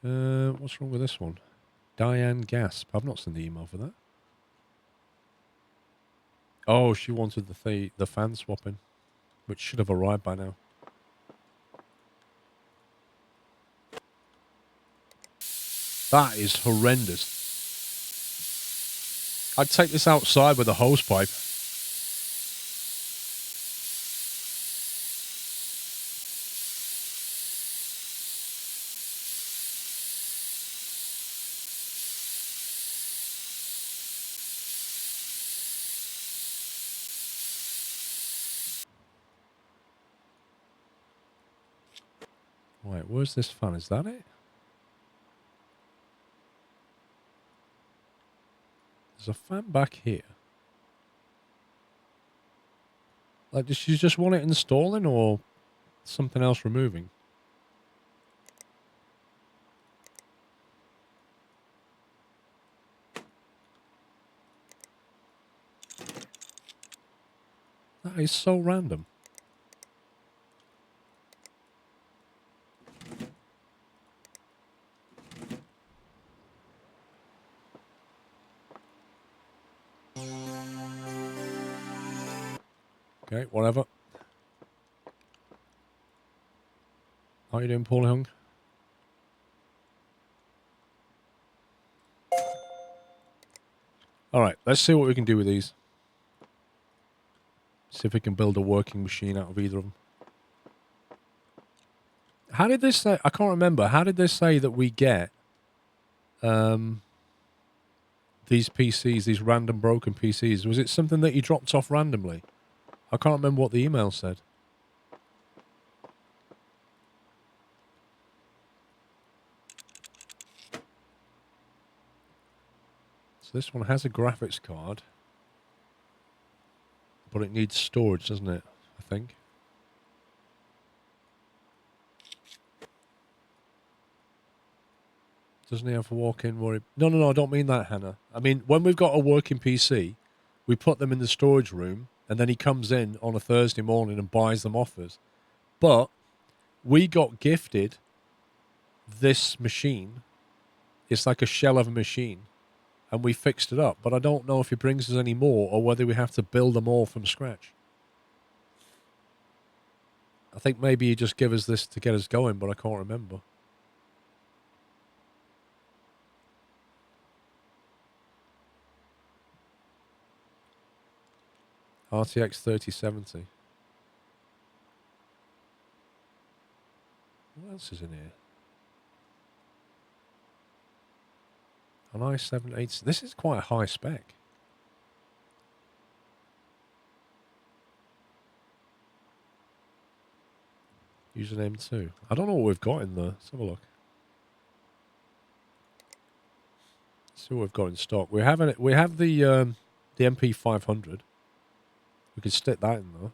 What's wrong with this one? Diane Gasp. I've not seen the email for that. Oh, she wanted the fan swapping, which should have arrived by now. That is horrendous. I'd take this outside with a hose pipe. Wait, where's this fan? Is that it? There's a fan back here. Like, does she just want it installing or something else removing? That is so random. Okay, whatever. How you doing, Paulie Hung? All right, let's see what we can do with these. See if we can build a working machine out of either of them. How did this say? I can't remember. How did this say that we get these PCs, these random broken PCs? Was it something that you dropped off randomly? I can't remember what the email said. So this one has a graphics card, but it needs storage, doesn't it? I think. Doesn't he have a walk-in worry? No, I don't mean that, Hannah. I mean, when we've got a working PC, we put them in the storage room, and then he comes in on a Thursday morning and buys them off us. But we got gifted this machine. It's like a shell of a machine, and we fixed it up. But I don't know if he brings us any more or whether we have to build them all from scratch. I think maybe he just give us this to get us going, but I can't remember. RTX 3070. What else is in here? An i7-8. This is quite a high spec. Username 2. I don't know what we've got in there. Let's have a look. Let's see what we've got in stock. We have the MP500. We could stick that in there.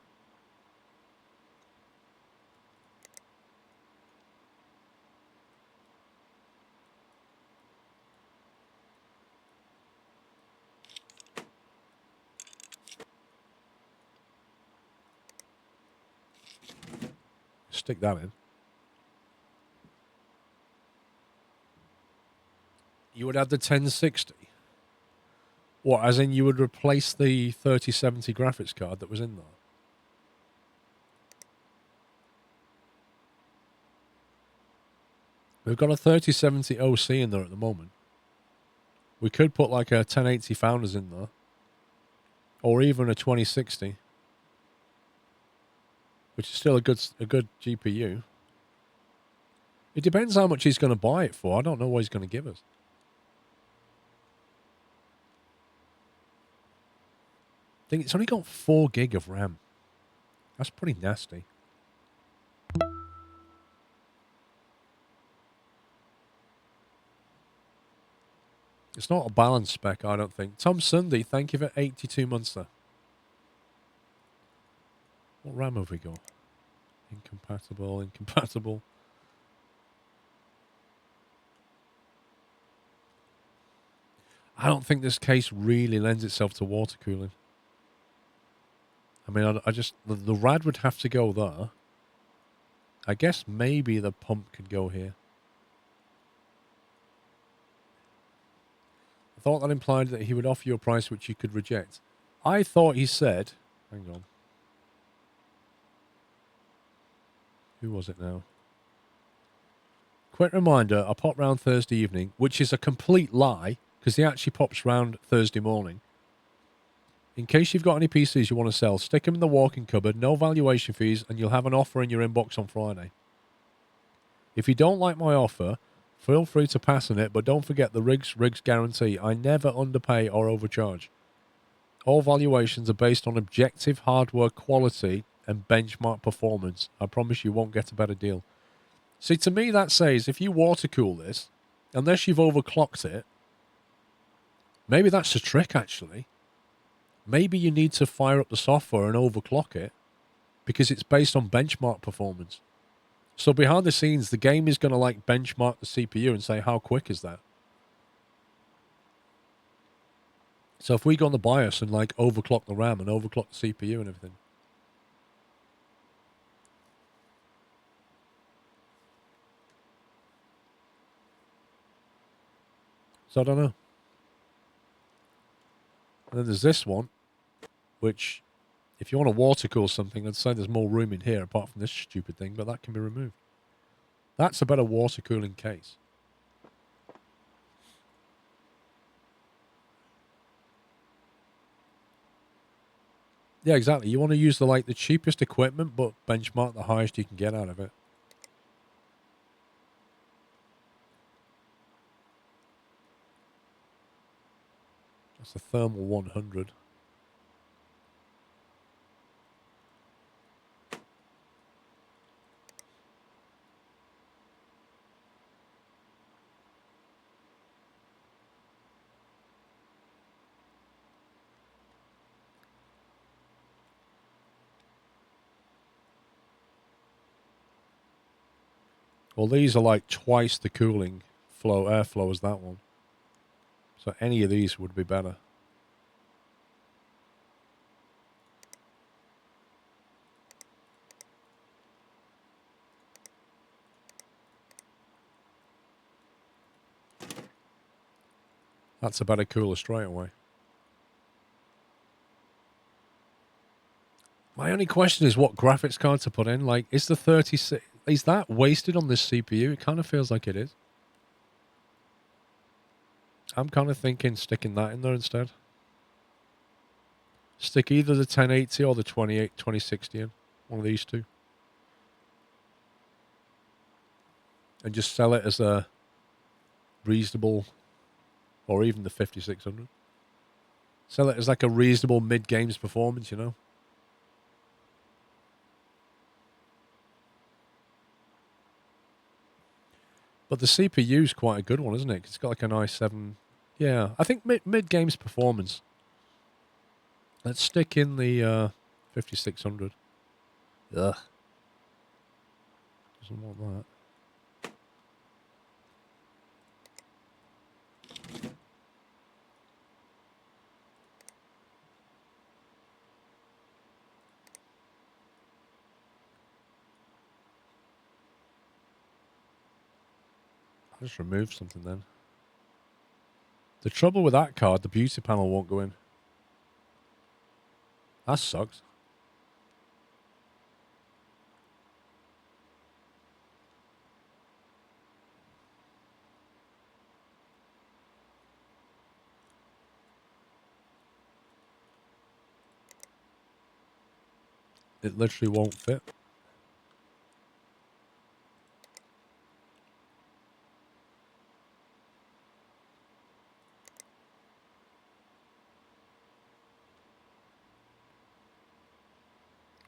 Stick that in. You would add the 1060. What, as in you would replace the 3070 graphics card that was in there? We've got a 3070 OC in there at the moment. We could put like a 1080 Founders in there. Or even a 2060. Which is still a good GPU. It depends how much he's going to buy it for. I don't know what he's going to give us. I think it's only got 4 gig of RAM. That's pretty nasty. It's not a balanced spec, I don't think. Tom Sunday, thank you for 82 months there. What RAM have we got? Incompatible. I don't think this case really lends itself to water cooling. I mean, I just... The rad would have to go there. I guess maybe the pump could go here. Thought that implied that he would offer you a price which you could reject. I thought he said... Hang on. Who was it now? Quick reminder, I pop round Thursday evening, which is a complete lie, because he actually pops round Thursday morning. In case you've got any PCs you want to sell, stick them in the walk-in cupboard, no valuation fees, and you'll have an offer in your inbox on Friday. If you don't like my offer, feel free to pass on it, but don't forget the rigs guarantee. I never underpay or overcharge. All valuations are based on objective hardware quality and benchmark performance. I promise you won't get a better deal. See, to me that says if you water cool this, unless you've overclocked it, maybe that's the trick actually. Maybe you need to fire up the software and overclock it because it's based on benchmark performance. So behind the scenes, the game is going to like benchmark the CPU and say, how quick is that? So if we go on the BIOS and like overclock the RAM and overclock the CPU and everything. So I don't know. And then there's this one, which if you want to water cool something, I'd say there's more room in here apart from this stupid thing, but that can be removed. That's a better water cooling case. Yeah, exactly. You want to use the cheapest equipment, but benchmark the highest you can get out of it. That's the thermal 100. Well, these are like twice the cooling airflow as that one. So any of these would be better. That's a better cooler straight away. My only question is what graphics card to put in. Like, is the 36... Is that wasted on this CPU? It kind of feels like it is. I'm kind of thinking sticking that in there instead. Stick either the 1080 or the 2060 in. One of these two. And just sell it as a reasonable... Or even the 5600. Sell it as like a reasonable mid-games performance, you know? But the CPU is quite a good one, isn't it? 'Cause it's got like an i7... Yeah, I think mid-games performance. Let's stick in the 5600. Ugh. Doesn't want that. I'll just remove something then. The trouble with that card, the beauty panel won't go in. That sucks. It literally won't fit.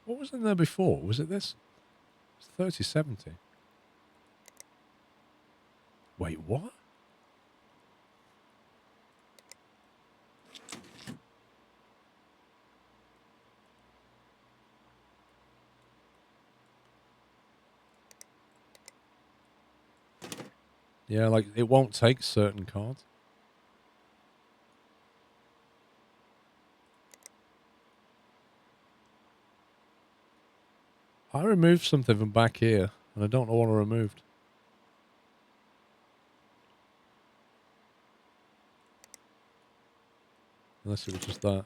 What was in there before? Was it this? It's 3070. Wait, what? Yeah, like, it won't take certain cards. I removed something from back here, and I don't know what I removed. Unless it was just that.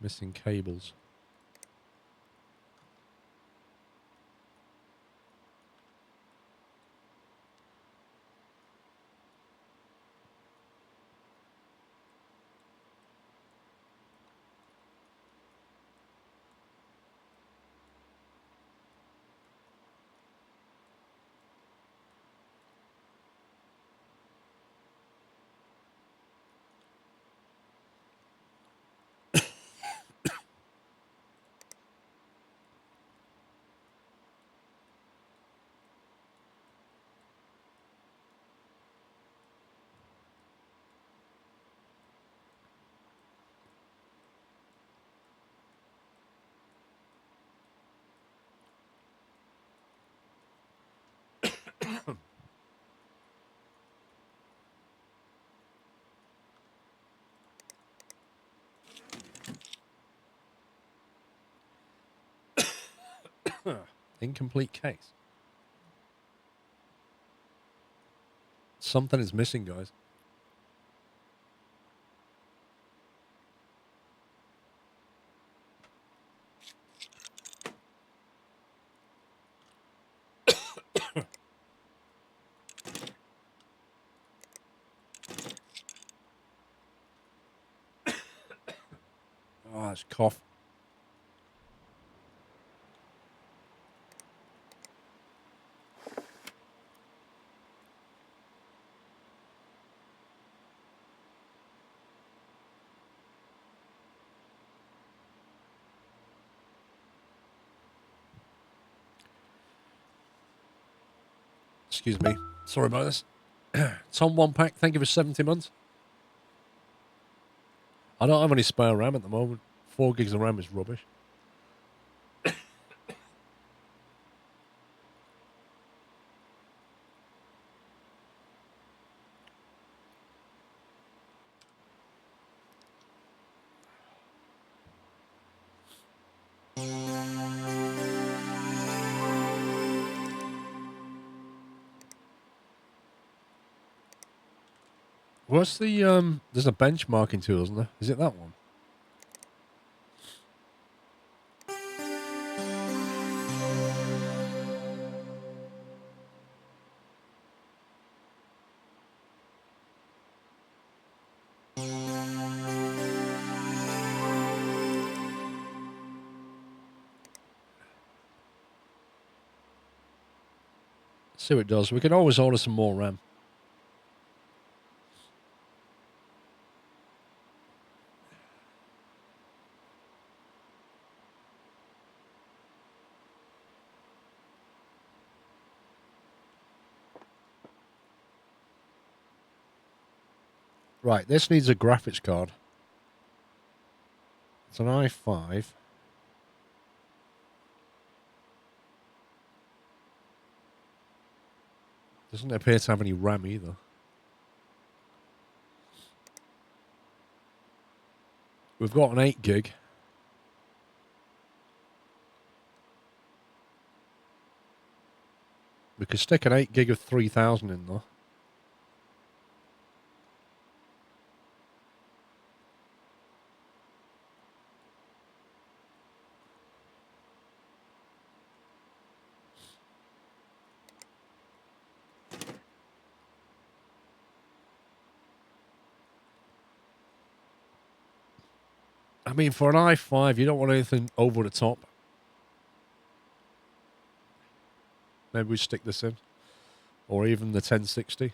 Missing cables. Incomplete case. Something is missing, guys. Oh, it's cough. Excuse me. Sorry about this. Tom One Pack, thank you for 70 months. I don't have any spare RAM at the moment. 4 gigs of RAM is rubbish. What's the, there's a benchmarking tool, isn't there? Is it that one? See what it does. We can always order some more RAM. Right, this needs a graphics card. It's an i5. Doesn't appear to have any RAM either. We've got an 8 gig. We could stick an 8 gig of 3000 in there. I mean, for an i5, you don't want anything over the top. Maybe we stick this in. Or even the 1060.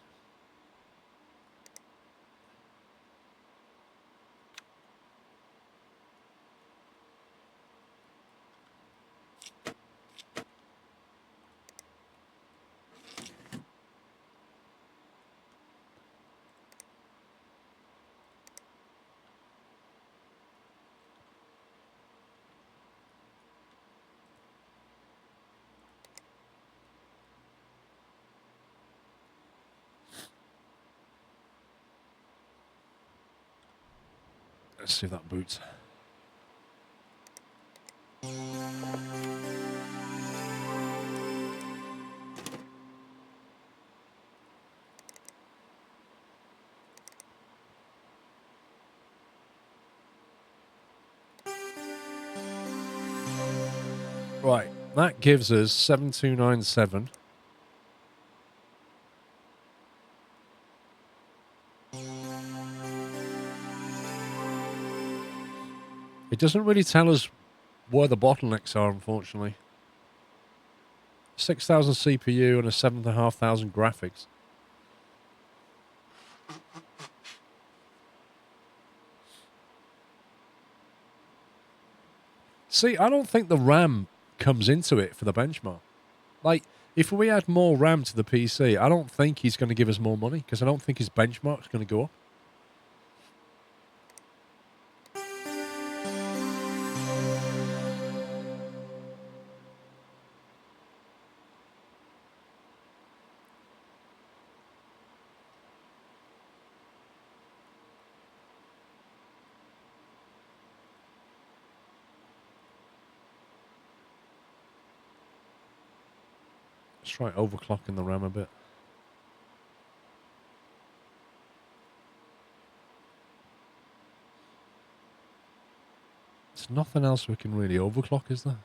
Let's see if that boots. Right, that gives us 7297. It doesn't really tell us where the bottlenecks are, unfortunately. 6,000 CPU and a 7,500 graphics. See, I don't think the RAM comes into it for the benchmark. Like, if we add more RAM to the PC, I don't think he's going to give us more money because I don't think his benchmark's going to go up. Let's try overclocking the RAM a bit. There's nothing else we can really overclock, is there?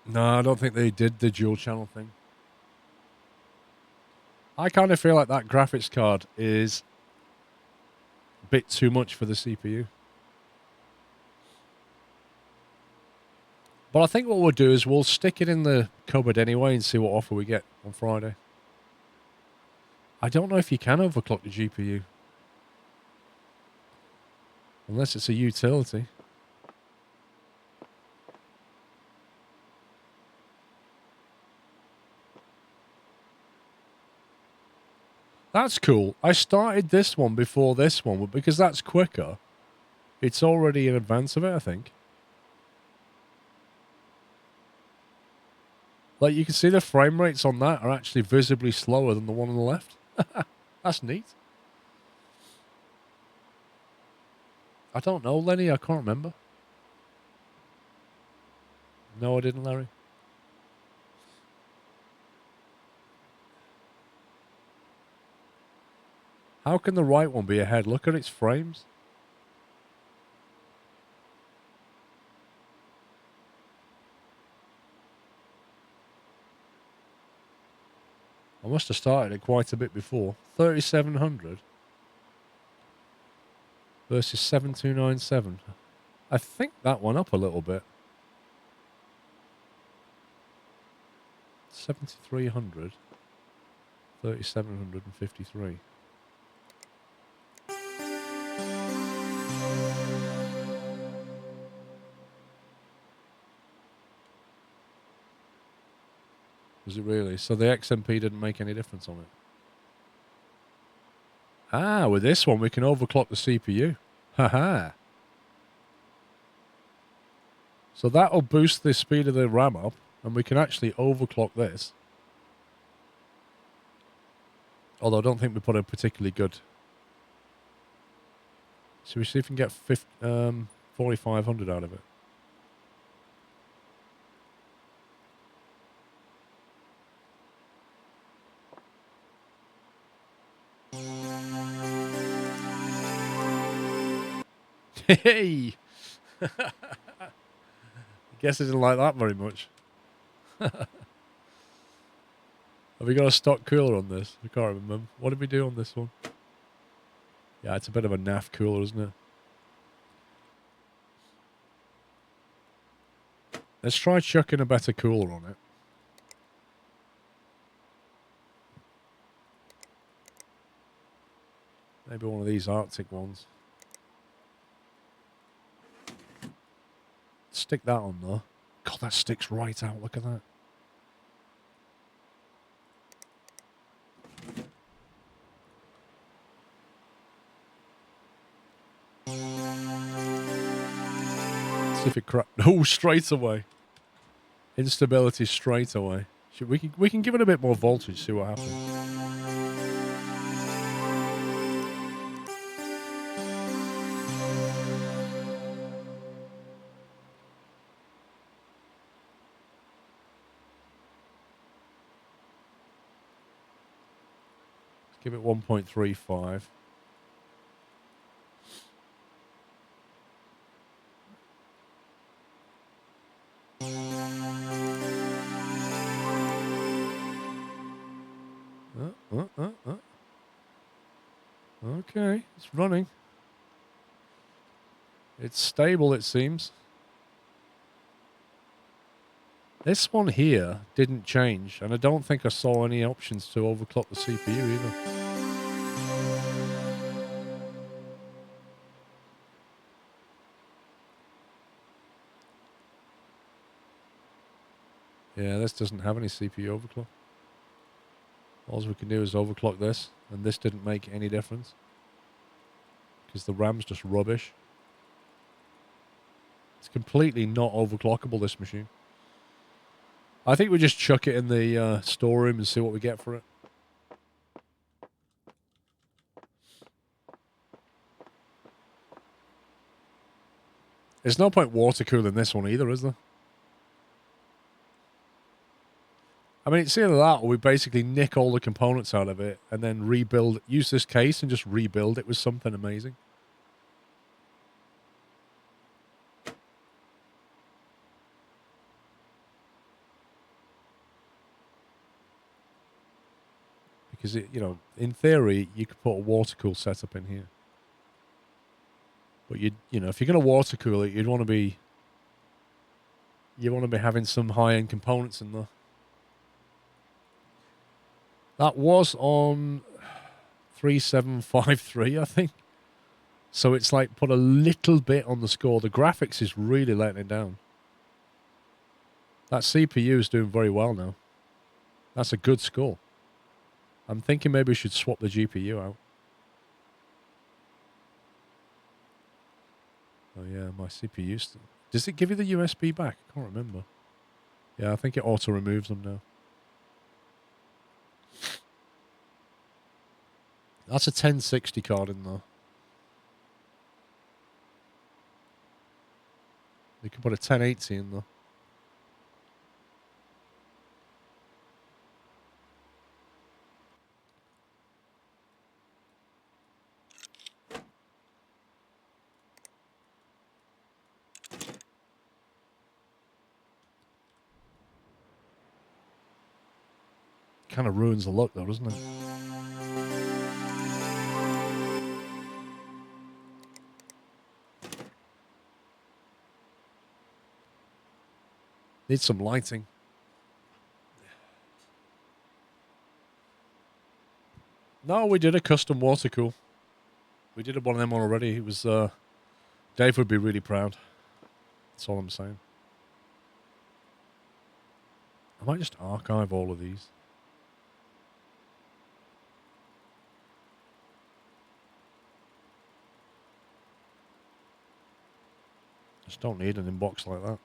No, I don't think they did the dual channel thing. I kind of feel like that graphics card is a bit too much for the CPU. But I think what we'll do is we'll stick it in the cupboard anyway and see what offer we get on Friday. I don't know if you can overclock the GPU. Unless it's a utility. That's cool. I started this one before this one, but because that's quicker, it's already in advance of it, I think. Like, you can see the frame rates on that are actually visibly slower than the one on the left. That's neat. I don't know, Lenny. I can't remember. No, I didn't, Larry. How can the right one be ahead? Look at its frames. I must have started it quite a bit before. 3,700 versus 7,297. I think that one up a little bit. 7,300. 3,753. Was it really? So the XMP didn't make any difference on it? Ah, with this one we can overclock the CPU. Haha. So that'll boost the speed of the RAM up, and we can actually overclock this. Although I don't think we put a particularly good. So we see if we can get 4,500 out of it. Hey! I guess I didn't like that very much. Have we got a stock cooler on this? I can't remember. What did we do on this one? Yeah, it's a bit of a naff cooler, isn't it? Let's try chucking a better cooler on it. Maybe one of these Arctic ones. Stick that on though. God, that sticks right out. Look at that. See if it crack. Oh, straight away. Instability straight away. We can give it a bit more voltage, see what happens. Let's give it 1.35. Okay, it's running. It's stable, it seems. This one here didn't change, and I don't think I saw any options to overclock the CPU either. Yeah, this doesn't have any CPU overclock. All we can do is overclock this, and this didn't make any difference. Because the RAM's just rubbish. It's completely not overclockable, this machine. I think we just chuck it in the storeroom and see what we get for it. There's no point water cooling this one either, is there? I mean, it's either that or we basically nick all the components out of it and then rebuild, use this case and just rebuild it with something amazing. Because, in theory, you could put a water cool setup in here. But, if you're going to water cool it, you want to be having some high-end components in there. That was on 3753, I think. So it's like put a little bit on the score. The graphics is really letting it down. That CPU is doing very well now. That's a good score. I'm thinking maybe we should swap the GPU out. Oh yeah, my CPU still. Does it give you the USB back? I can't remember. Yeah, I think it auto removes them now. That's a 1060 card in there. You can put a 1080 in there. Kind of ruins the look though, doesn't it? Needs some lighting. No, we did a custom water cool. We did one of them already. It was, Dave would be really proud. That's all I'm saying. I might just archive all of these. Just don't need an inbox like that.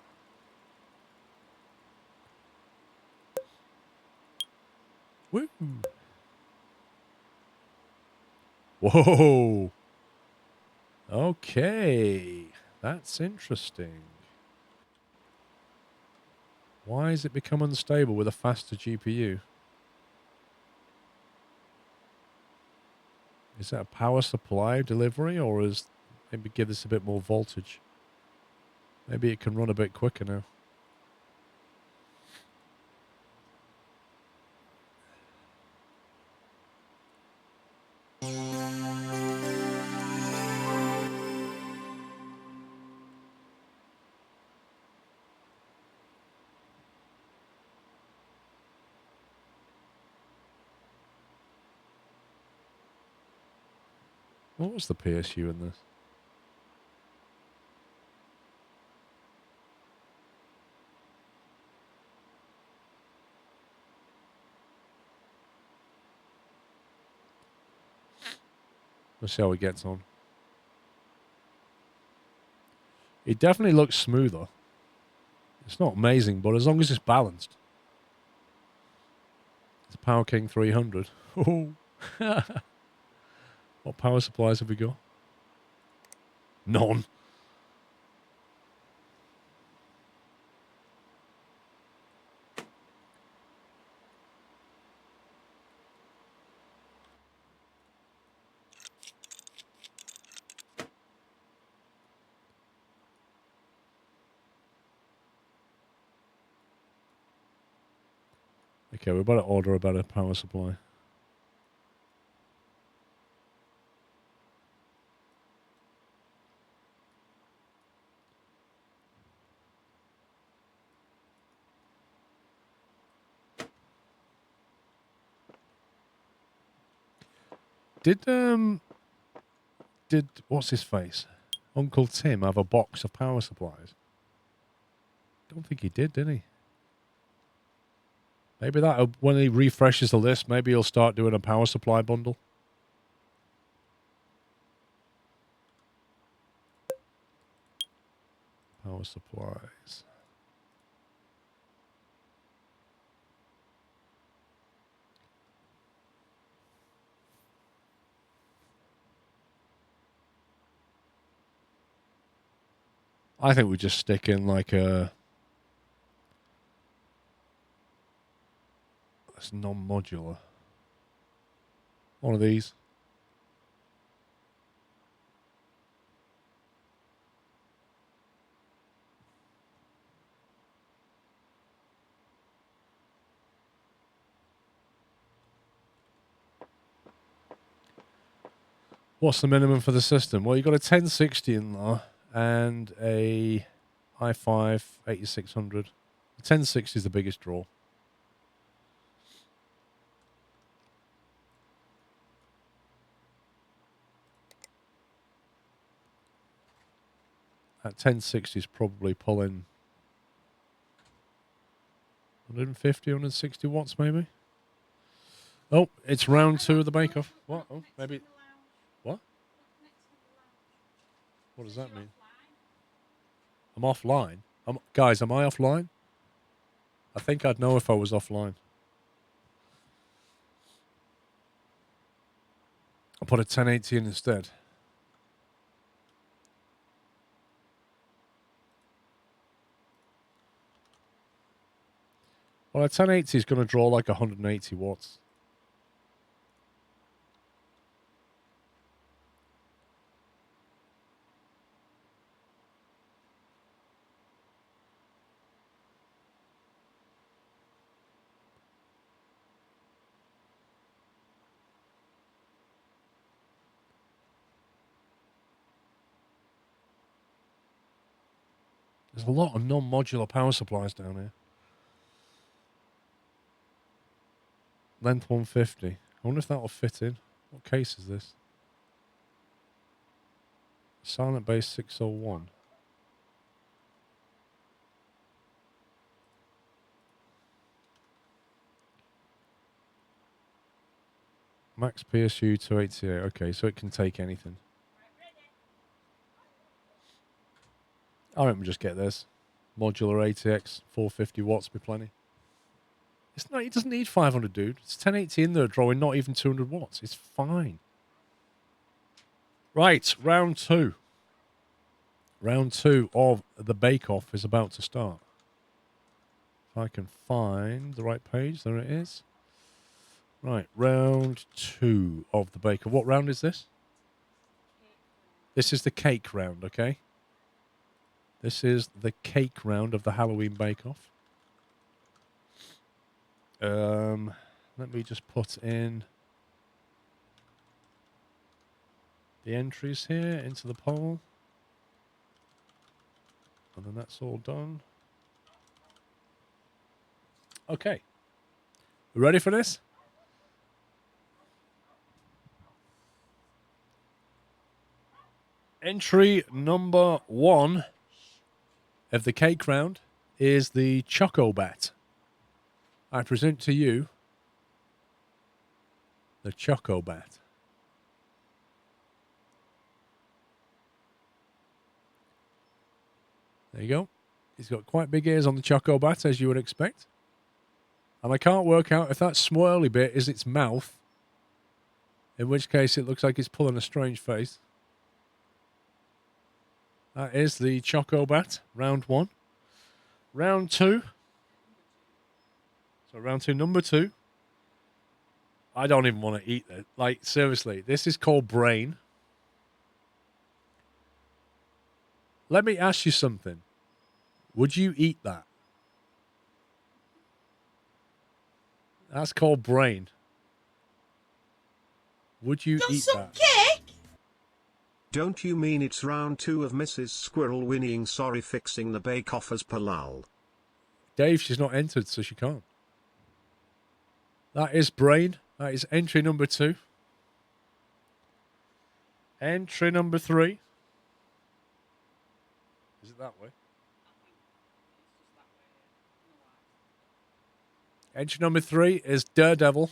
Woo! Whoa! Okay. That's interesting. Why has it become unstable with a faster GPU? Is that a power supply delivery, or is maybe give this a bit more voltage? Maybe it can run a bit quicker now. What was the PSU in this? Let's see how it gets on. It definitely looks smoother. It's not amazing, but as long as it's balanced. It's a Power King 300. Oh. What power supplies have we got? None. Okay, we better order a better power supply. Did what's his face? Uncle Tim have a box of power supplies? Don't think he did he? Maybe that when he refreshes the list, maybe he'll start doing a power supply bundle. Power supplies. I think we just stick in like a... It's non-modular. One of these. What's the minimum for the system? Well, you've got a 1060 in there and a i5 8600. The 1060 is the biggest draw. That 1060 is probably pulling 150, 160 watts maybe. Oh, it's round 2 of the bake-off. What? Oh, maybe. What? What does that mean? I'm offline. Guys, am I offline? I think I'd know if I was offline. I'll put a 1080 in instead. Well, a 1080 is going to draw like 180 watts. There's a lot of non-modular power supplies down here. Length 150. I wonder if that will fit in. What case is this? Silent Base 601. Max PSU 288. Okay, so it can take anything. I reckon we just get this. Modular ATX, 450 watts, be plenty. It's not. It doesn't need 500, dude. It's 1080 in there, drawing not even 200 watts. It's fine. Right, round 2. Round 2 of the bake-off is about to start. If I can find the right page, there it is. Right, round 2 of the bake-off. What round is this? This is the cake round, okay? This is the cake round of the Halloween bake-off. Let me just put in the entries here into the poll. And then that's all done. Okay. You ready for this? Entry number 1 of the cake round is the Choco Bat. I present to you the Choco Bat. There you go. He's got quite big ears on the Choco Bat, as you would expect. And I can't work out if that swirly bit is its mouth, in which case it looks like it's pulling a strange face. That is the Choco Bat, round 1. Round 2. So round 2, number 2. I don't even want to eat it. Like, seriously, this is called brain. Let me ask you something. Would you eat that? That's called brain. Would you eat that? Cake? Don't you mean it's round 2 of Mrs. Squirrel whinnying sorry fixing the bake-off as per lol? Dave, she's not entered, so she can't. That is brain. That is entry number 2. Entry number 3. Is it that way? Entry number 3 is Daredevil.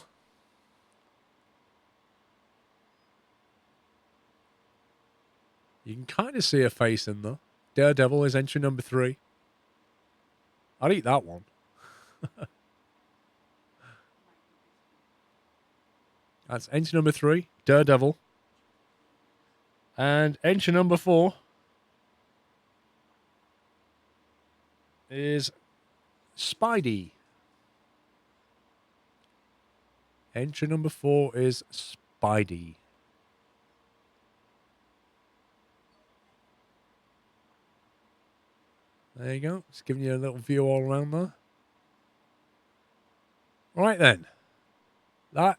You can kind of see a face in there. Daredevil is entry number 3. I'd eat that one. That's entry number 3, Daredevil. And entry number 4 is Spidey. Entry number 4 is Spidey. There you go. Just giving you a little view all around there. Right then. That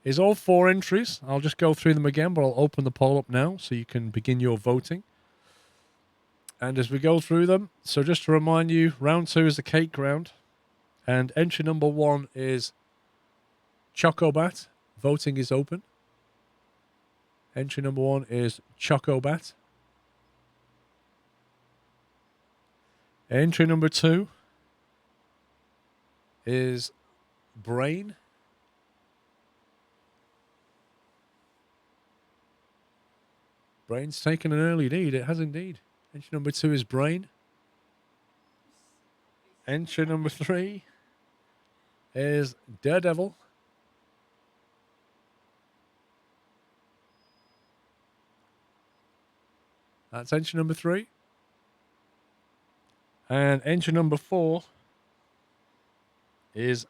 is all 4 entries. I'll just go through them again, but I'll open the poll up now so you can begin your voting. And as we go through them, so just to remind you, round 2 is the cake round. And entry number 1 is Chocobat. Voting is open. Entry number 1 is Chocobat. Entry number 2 is Brain. Brain's taken an early lead. It has indeed. Entry number 2 is Brain. Entry number 3 is Daredevil. That's entry number 3. And entry number 4 is,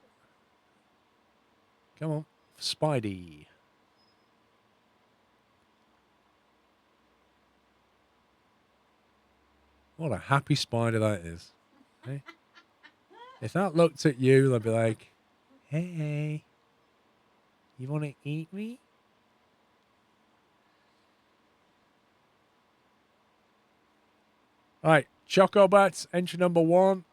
come on, Spidey. What a happy spider that is. Hey? If that looked at you, they'd be like, hey, you want to eat me? All right, Chocobats, entry number 1.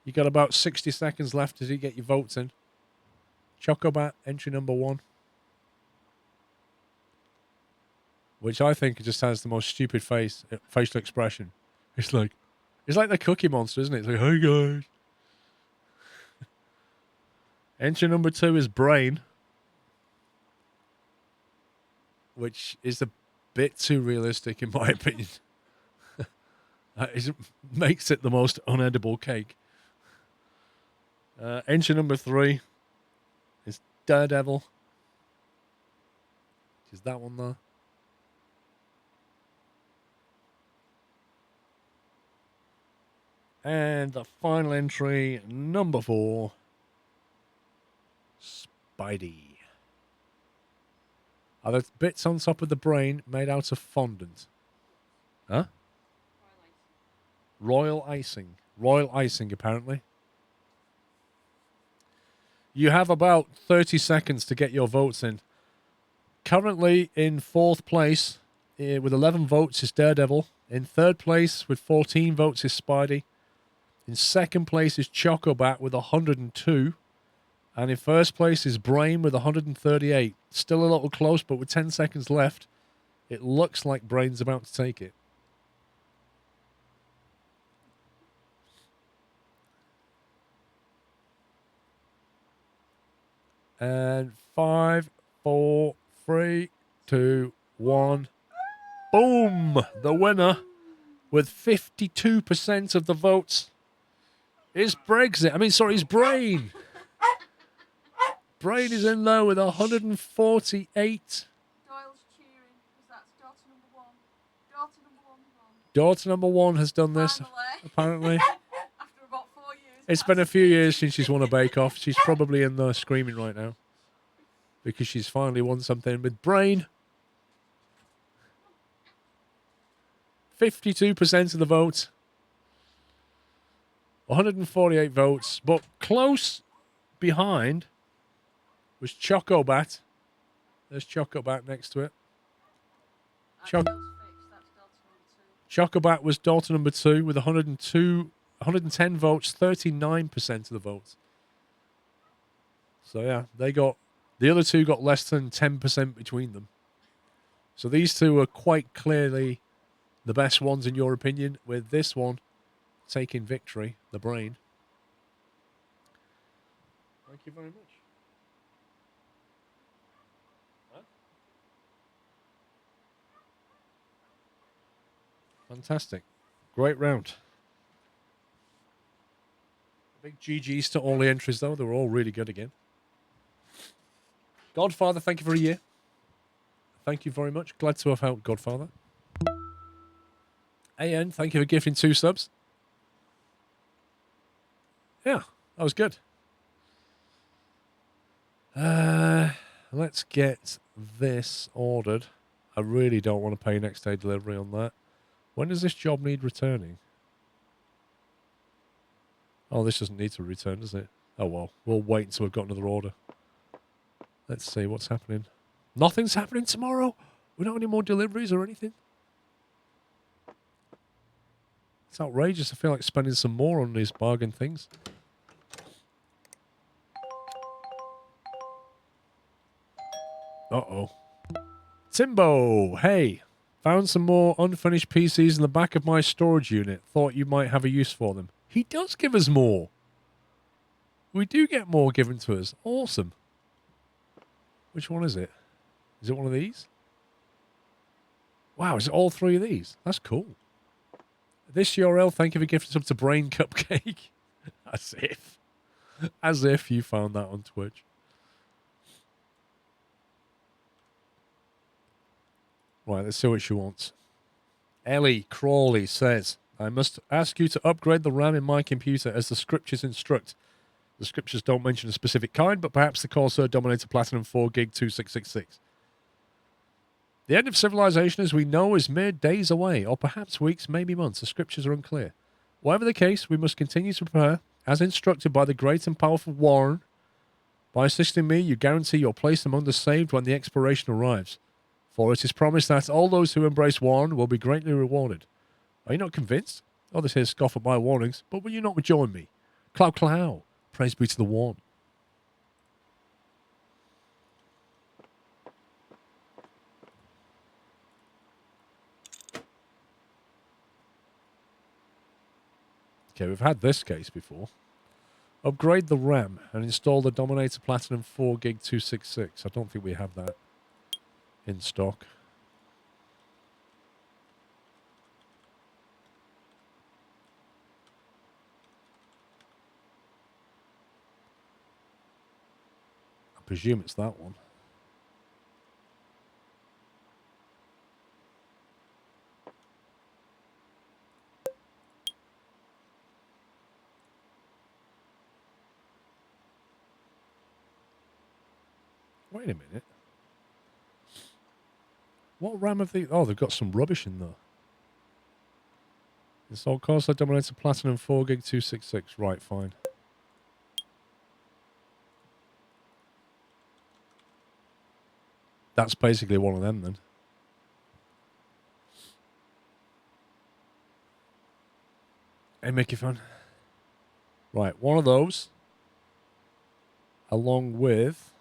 You got about 60 seconds left as you get your votes in. Chocobat, entry number 1. Which I think just has the most stupid facial expression. It's like the Cookie Monster, isn't it? It's like, hey guys. Entry number 2 is Brain. Which is a bit too realistic in my opinion. It makes it the most unedible cake. Entry number 3 is Daredevil. Which is that one there. And the final entry, number 4, Spidey. Are the bits on top of the brain made out of fondant? Huh? Royal icing. Royal icing, apparently. You have about 30 seconds to get your votes in. Currently in 4th place with 11 votes is Daredevil. In 3rd place with 14 votes is Spidey. In 2nd place is Chocobat with 102. And in 1st place is Brain with 138. Still a little close, but with 10 seconds left, it looks like Brain's about to take it. And 5, 4, 3, 2, 1. Boom! The winner with 52% of the votes is Brexit. I mean, sorry, is Brain. Brain is in there with 148. Doyle's cheering because that's daughter number one. Daughter number one won. Daughter number one has done this, Finally. apparently. After about 4 years. It's been a few years since she's won a bake-off. She's probably in there screaming right now because she's finally won something with Brain. 52% of the vote. 148 votes, but close behind was Chocobat. There's Chocobat next to it. Chocobat was daughter number two with 110 votes, 39% of the votes. So yeah, the other two got less than 10% between them. So these two are quite clearly the best ones in your opinion, with this one taking victory, the Brain. Thank you very much. Huh? Fantastic. Great round. Big GGs to all the entries, though. They were all really good again. Godfather, thank you for a year. Thank you very much. Glad to have helped Godfather. AN, thank you for gifting 2 subs. Yeah, that was good. Let's get this ordered. I really don't want to pay next day delivery on that. When does this job need returning? Oh, this doesn't need to return, does it? Oh, well. We'll wait until we've got another order. Let's see what's happening. Nothing's happening tomorrow? We don't have any more deliveries or anything? It's outrageous. I feel like spending some more on these bargain things. Uh-oh. Timbo, hey. Found some more unfinished PCs in the back of my storage unit. Thought you might have a use for them. He does give us more. We do get more given to us. Awesome. Which one is it? Is it one of these? Wow, is it all 3 of these? That's cool. This URL, thank you for gifting sub to Brain Cupcake. As if you found that on Twitch. Right, let's see what she wants. Ellie Crawley says, I must ask you to upgrade the RAM in my computer as the scriptures instruct. The scriptures don't mention a specific kind, but perhaps the Corsair Dominator Platinum 4 gig 2666. The end of civilization as we know is mere days away, or perhaps weeks, maybe months. The scriptures are unclear. Whatever the case, we must continue to prepare, as instructed by the great and powerful Warren. By assisting me, you guarantee your place among the saved when the expiration arrives. For it is promised that all those who embrace Warren will be greatly rewarded. Are you not convinced? Oh, this here scoff at my warnings, but will you not join me? Clow clow. Praise be to the one. Okay, we've had this case before. Upgrade the RAM and install the Dominator Platinum 4 gig 266. I don't think we have that in stock. I presume it's that one. Wait a minute. What RAM have they... Oh, they've got some rubbish in there. Install Corsair Dominator Platinum 4 gig 266. Right, fine. That's basically one of them then. Hey, Mickey Fun. Right, one of those. Along with...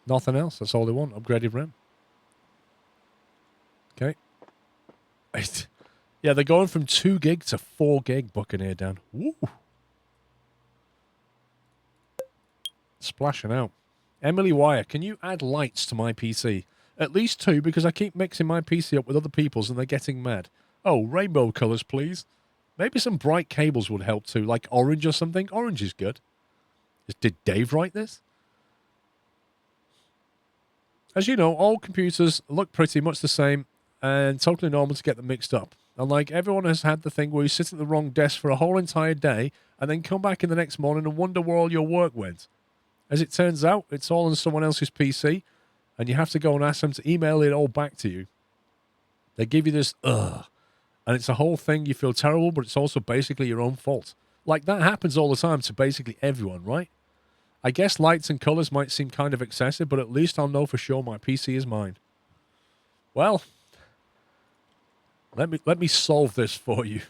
nothing else. That's all they want. Upgraded RAM. Okay. Yeah, they're going from 2 gig to 4 gig, Buccaneer Dan. Woo! Splashing out. Emily Wire, can you add lights to my PC? At least 2, because I keep mixing my PC up with other people's and they're getting mad. Oh, rainbow colours, please. Maybe some bright cables would help too, like orange or something. Orange is good. Did Dave write this? As you know, all computers look pretty much the same and totally normal to get them mixed up. And like everyone has had the thing where you sit at the wrong desk for a whole entire day and then come back in the next morning and wonder where all your work went. As it turns out, it's all on someone else's PC and you have to go and ask them to email it all back to you. They give you this, ugh. And it's a whole thing. You feel terrible, but it's also basically your own fault. Like that happens all the time to basically everyone, right? I guess lights and colors might seem kind of excessive, but at least I'll know for sure my PC is mine. Well, let me solve this for you.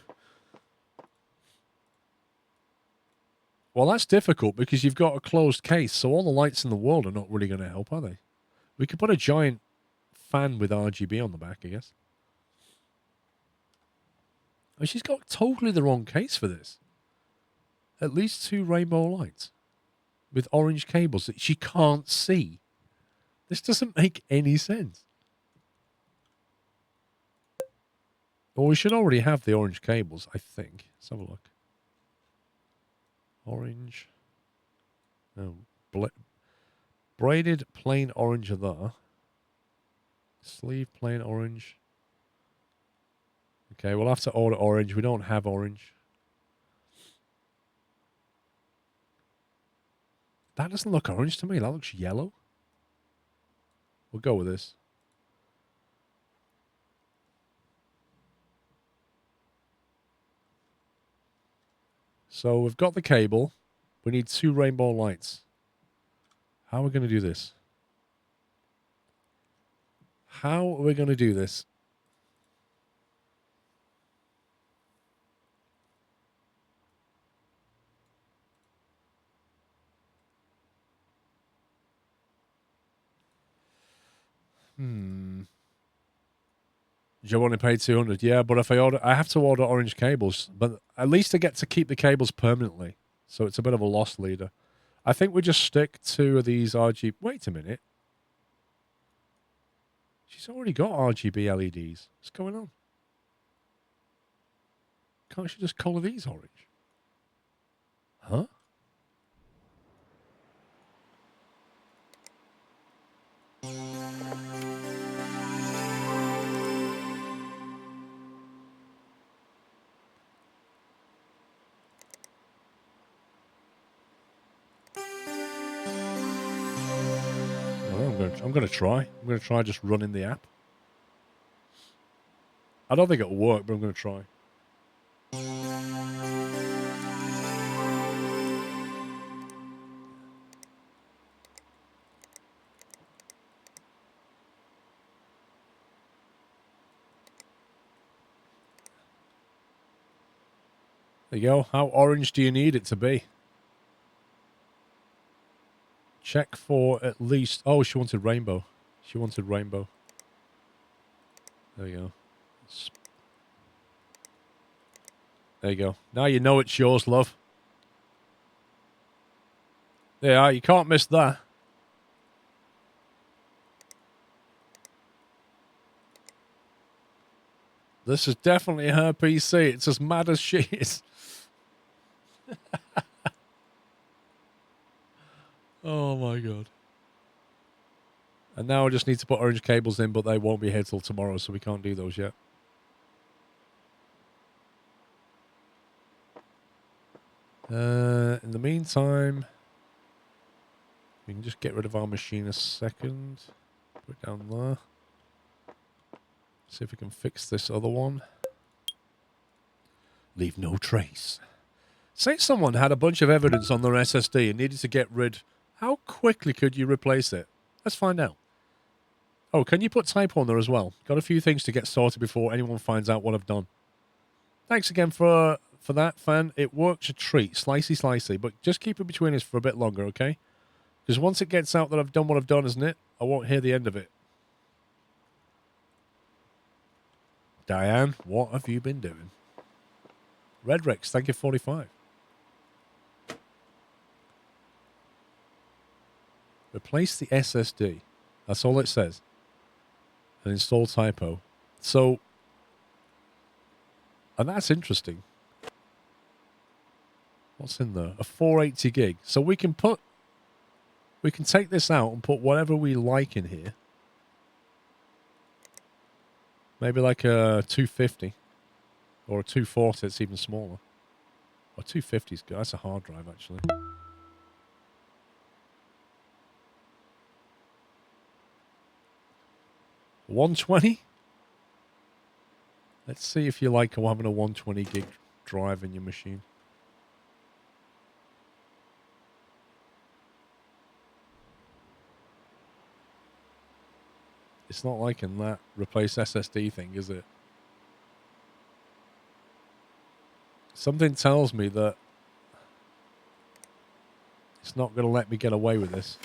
Well, that's difficult because you've got a closed case, so all the lights in the world are not really going to help, are they? We could put a giant fan with RGB on the back, I guess. Oh, she's got totally the wrong case for this. At least 2 rainbow lights with orange cables that she can't see. This doesn't make any sense. Well, we should already have the orange cables, I think. Let's have a look. Orange. No. Braided plain orange are there. Sleeve plain orange. Okay, we'll have to order orange. We don't have orange. That doesn't look orange to me. That looks yellow. We'll go with this. So we've got the cable. We need 2 rainbow lights. How are we going to do this? How are we going to do this? Do you want to pay 200? Yeah, but if I have to order orange cables. But at least I get to keep the cables permanently. So it's a bit of a loss leader. I think we just stick 2 of these RGB. Wait a minute. She's already got RGB LEDs. What's going on? Can't she just color these orange? Huh? I'm going to try. I'm going to try just running the app. I don't think it'll work, but I'm going to try. There you go. How orange do you need it to be? Check for at least... Oh, she wanted rainbow. She wanted rainbow. There you go. There you go. Now you know it's yours, love. There you are. You can't miss that. This is definitely her PC. It's as mad as she is. Oh my god. And now I just need to put orange cables in, but they won't be here till tomorrow, so we can't do those yet. In the meantime, we can just get rid of our machine a second. Put it down there. See if we can fix this other one. Leave no trace. Say someone had a bunch of evidence on their SSD and needed to get rid. How quickly could you replace it? Let's find out. Oh, can you put typo on there as well? Got a few things to get sorted before anyone finds out what I've done. Thanks again for that, fan. It works a treat. Slicey, slicey. But just keep it between us for a bit longer, okay? Because once it gets out that I've done what I've done, isn't it? I won't hear the end of it. Diane, what have you been doing? Red Rex, thank you, 45. Replace the SSD. That's all it says. An install typo. So, and that's interesting. What's in there? A 480 gig. So we can take this out and put whatever we like in here. Maybe like a 250 or a 240. It's even smaller. Or 250 is good. That's a hard drive, actually. $120? Let's see if you like having a 120 gig drive in your machine. It's not liking that replace SSD thing, is it? Something tells me that it's not going to let me get away with this.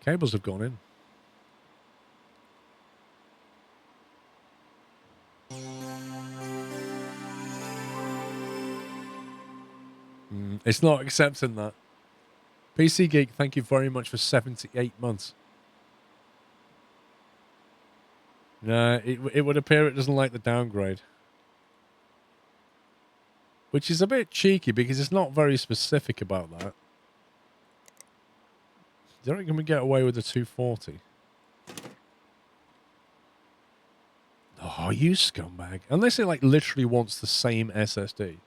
Cables have gone in. It's not accepting that. PC Geek, thank you very much for 78 months. No, it would appear it doesn't like the downgrade. Which is a bit cheeky because it's not very specific about that. Do you reckon we get away with the 240? Oh, you scumbag. Unless it like literally wants the same SSD.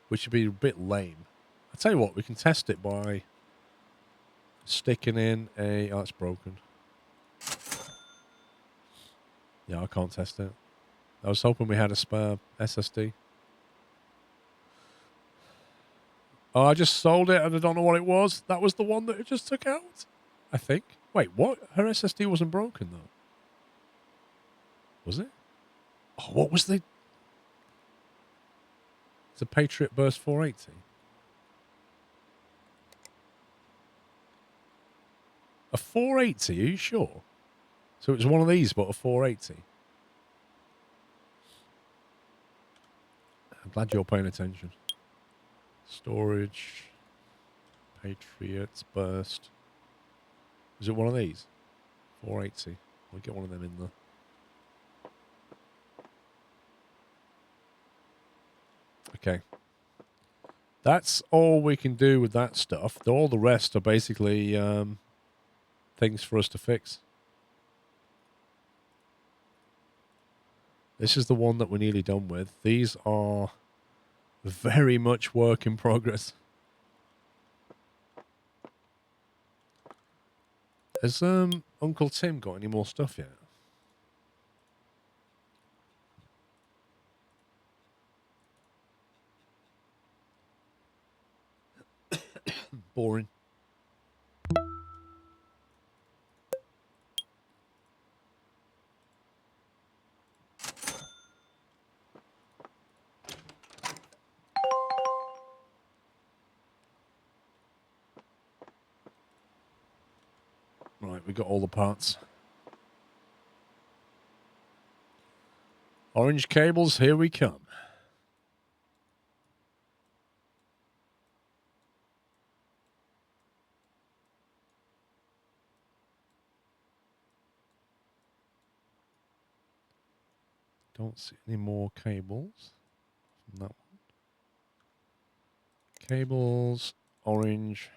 Which would be a bit lame. I'll tell you what, we can test it by sticking in a... Oh, it's broken. Yeah, I can't test it. I was hoping we had a spare SSD. Oh, I just sold it and I don't know what it was. That was the one that it just took out, I think. Wait, what? Her SSD wasn't broken, though. Was it? Oh, what was the... It's a Patriot Burst 480. A 480, are you sure? So it was one of these, but a 480. I'm glad you're paying attention. Storage. Patriots Burst. Is it one of these? 480. We'll get one of them in there. Okay. That's all we can do with that stuff. All the rest are basically things for us to fix. This is the one that we're nearly done with. These are very much work in progress. Has Uncle Tim got any more stuff yet? Boring. Right, we got all the parts. Orange cables, here we come. Don't see any more cables from that one. Cables, orange.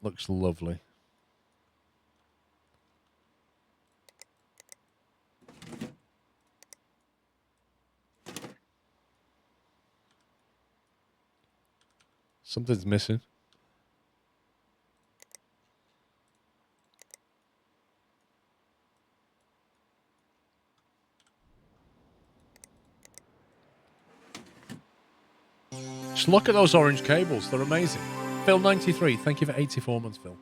Looks lovely. Something's missing. Just look at those orange cables. They're amazing. Phil93, thank you for 84 months, Phil.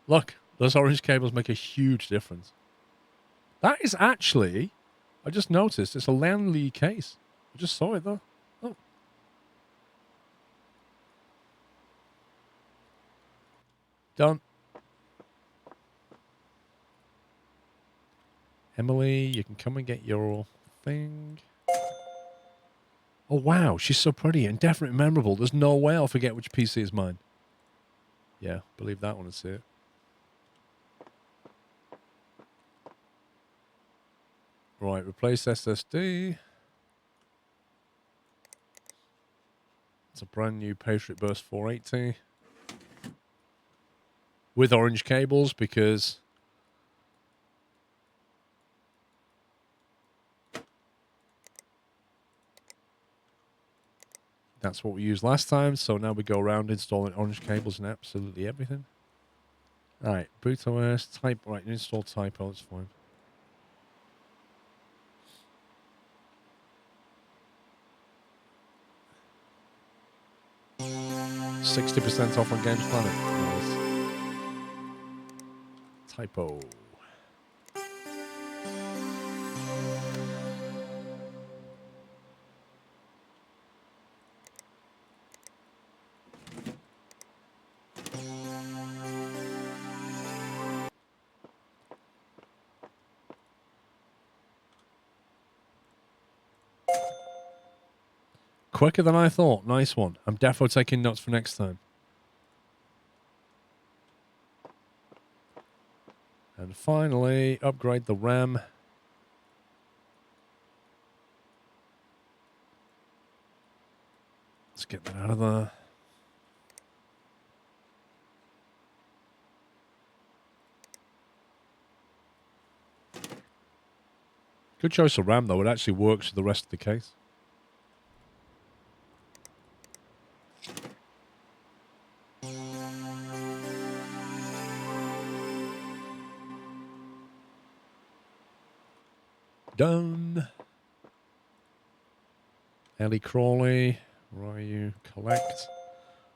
Look, those orange cables make a huge difference. That is actually, I just noticed, it's a Lanley case. I just saw it, though. Oh. Done. Emily, you can come and get your thing. Oh, wow. She's so pretty and definitely memorable. There's no way I'll forget which PC is mine. Yeah, believe that one and see it. Right, replace SSD. It's a brand new Patriot Burst 480. With orange cables because... that's what we used last time, so now we go around installing orange cables and absolutely everything. Alright, boot OS, type, right, install typo, that's fine. 60% off on Games Planet. Nice. Typo. Quicker than I thought. Nice one. I'm definitely taking notes for next time. And finally, upgrade the RAM. Let's get that out of there. Good choice of RAM, though. It actually works for the rest of the case. Done. Ellie Crawley. Where are you? Collect.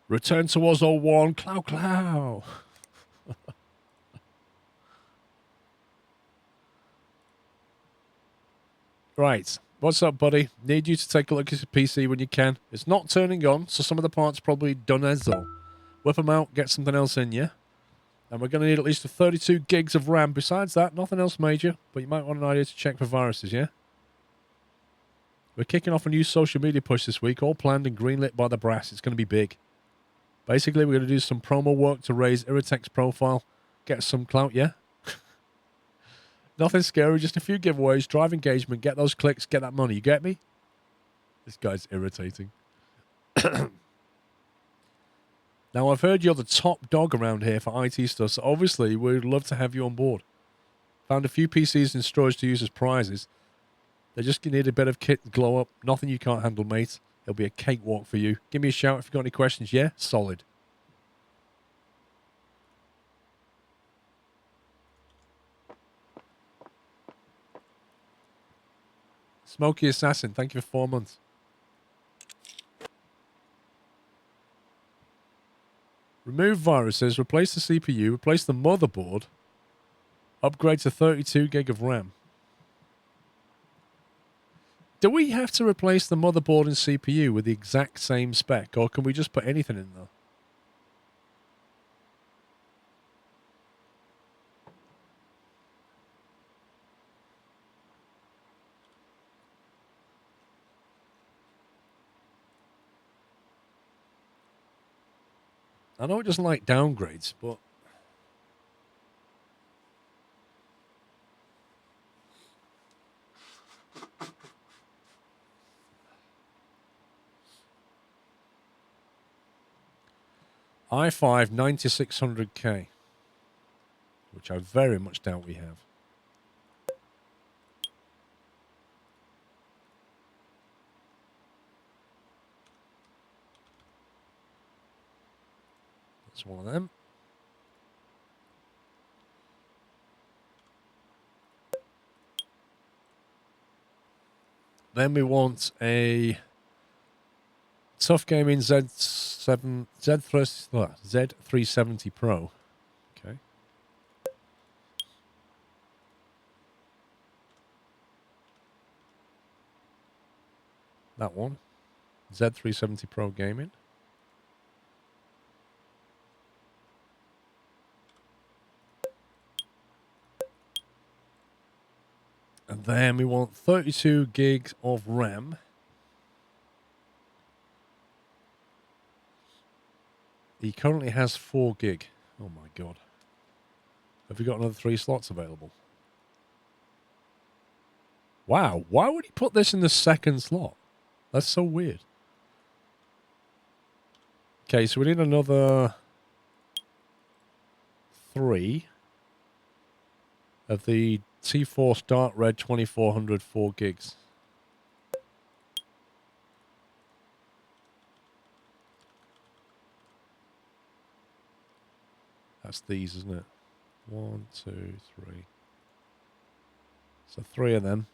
Return to us 01. Clow clow. Right. What's up, buddy? Need you to take a look at your PC when you can. It's not turning on, so some of the parts probably done as though. Whip them out, get something else in, yeah? And we're going to need at least 32 gigs of RAM. Besides that, nothing else major, but you might want an idea to check for viruses, yeah? We're kicking off a new social media push this week, all planned and greenlit by the brass. It's going to be big. Basically, we're going to do some promo work to raise Irritech's profile, get some clout, yeah? Nothing scary, just a few giveaways, drive engagement, get those clicks, get that money. You get me? This guy's irritating. Now, I've heard you're the top dog around here for IT stuff, so obviously we'd love to have you on board. Found a few PCs in storage to use as prizes. They just need a bit of kit and glow up. Nothing you can't handle, mate. It'll be a cakewalk for you. Give me a shout if you've got any questions, yeah? Solid. Smoky Assassin, thank you for 4 months. Remove viruses, replace the CPU, replace the motherboard, upgrade to 32 gig of RAM. Do we have to replace the motherboard and CPU with the exact same spec, or can we just put anything in there? I know it doesn't like downgrades, but... i5 9600K, which I very much doubt we have. That's one of them. Then we want a Tough Gaming Z370 Pro. Okay. That one. Z370 Pro Gaming. And then we want 32 gigs of RAM. He currently has 4 gig. Oh my god. Have we got another 3 slots available? Wow, why would he put this in the second slot? That's so weird. Okay, so we need another 3 of the T-Force Dart Red 2400 4 gigs. That's these, isn't it? 1, 2, 3. So 3 of them.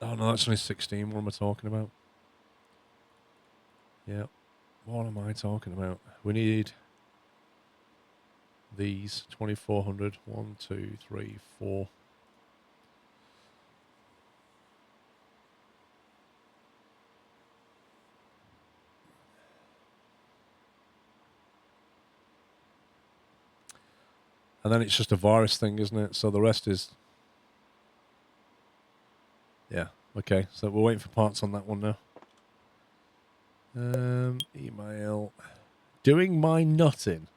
Oh no, that's only 16. What am I talking about? Yeah. What am I talking about? We need these 2400. 1, 2, 3, 4. And then it's just a virus thing, isn't it? So the rest is... Yeah, okay. So we're waiting for parts on that one now. Email. Doing my nutting.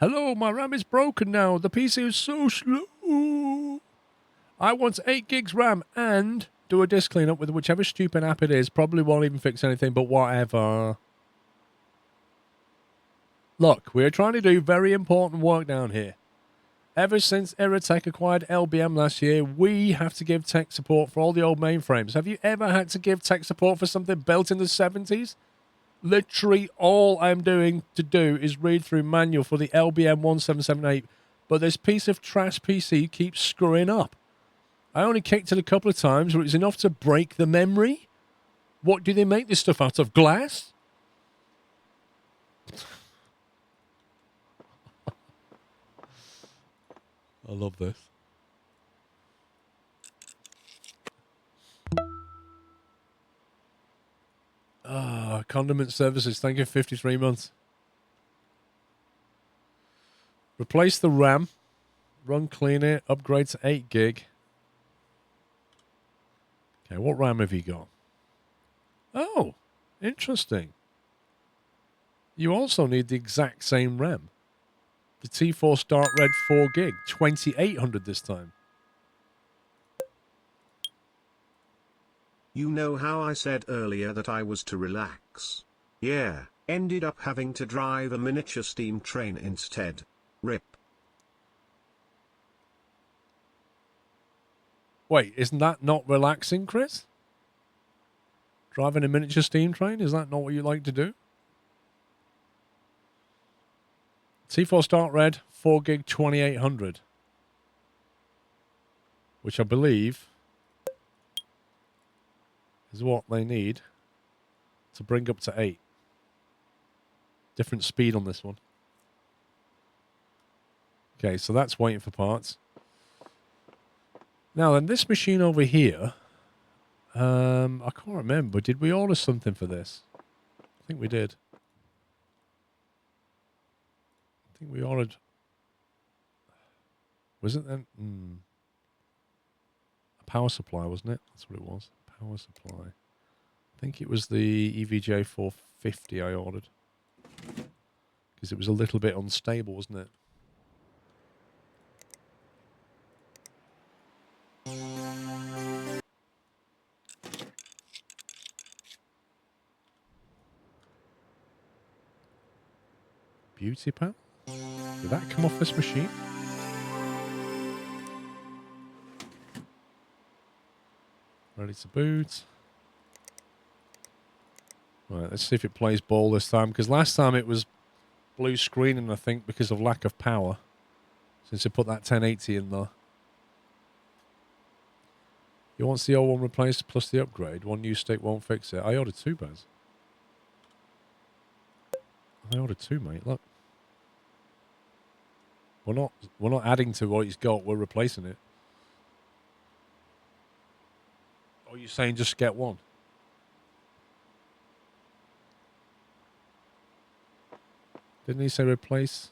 Hello, my RAM is broken now. The PC is so slow. I want 8 gigs RAM and do a disk cleanup with whichever stupid app it is. Probably won't even fix anything, but whatever. Look, we're trying to do very important work down here. Ever since Eratech acquired LBM last year, we have to give tech support for all the old mainframes. Have you ever had to give tech support for something built in the 70s? Literally all I'm doing to do is read through manual for the LBM 1778, but this piece of trash PC keeps screwing up. I only kicked it a couple of times, but it's enough to break the memory. What do they make this stuff out of? Glass? I love this. Condiment services. Thank you for 53 months. Replace the RAM. Run clean it. Upgrade to 8 gig. Okay, what RAM have you got? Oh, interesting. You also need the exact same RAM. The T-Force Dart Red 4 gig. 2800 this time. You know how I said earlier that I was to relax? Yeah, ended up having to drive a miniature steam train instead. RIP. Wait, isn't that not relaxing, Chris? Driving a miniature steam train? Is that not what you like to do? T-Force Dart Red 4 gig 2800. Which I believe is what they need to bring up to 8. Different speed on this one. Okay, so that's waiting for parts. Now then, this machine over here, I can't remember. Did we order something for this? I think we did. I think we ordered... Was it then? A power supply, wasn't it? That's what it was. Power supply. I think it was the EVJ 450 I ordered. Because it was a little bit unstable, wasn't it? Beauty panel? Did that come off this machine? Ready to boot. Right, let's see if it plays ball this time. Because last time it was blue screening, I think, because of lack of power. Since they put that 1080 in there. You want the old one replaced plus the upgrade? One new stick won't fix it. I ordered 2, Baz. I ordered 2, mate. Look. We're not adding to what he's got. We're replacing it. Or are you saying just get one? Didn't he say replace?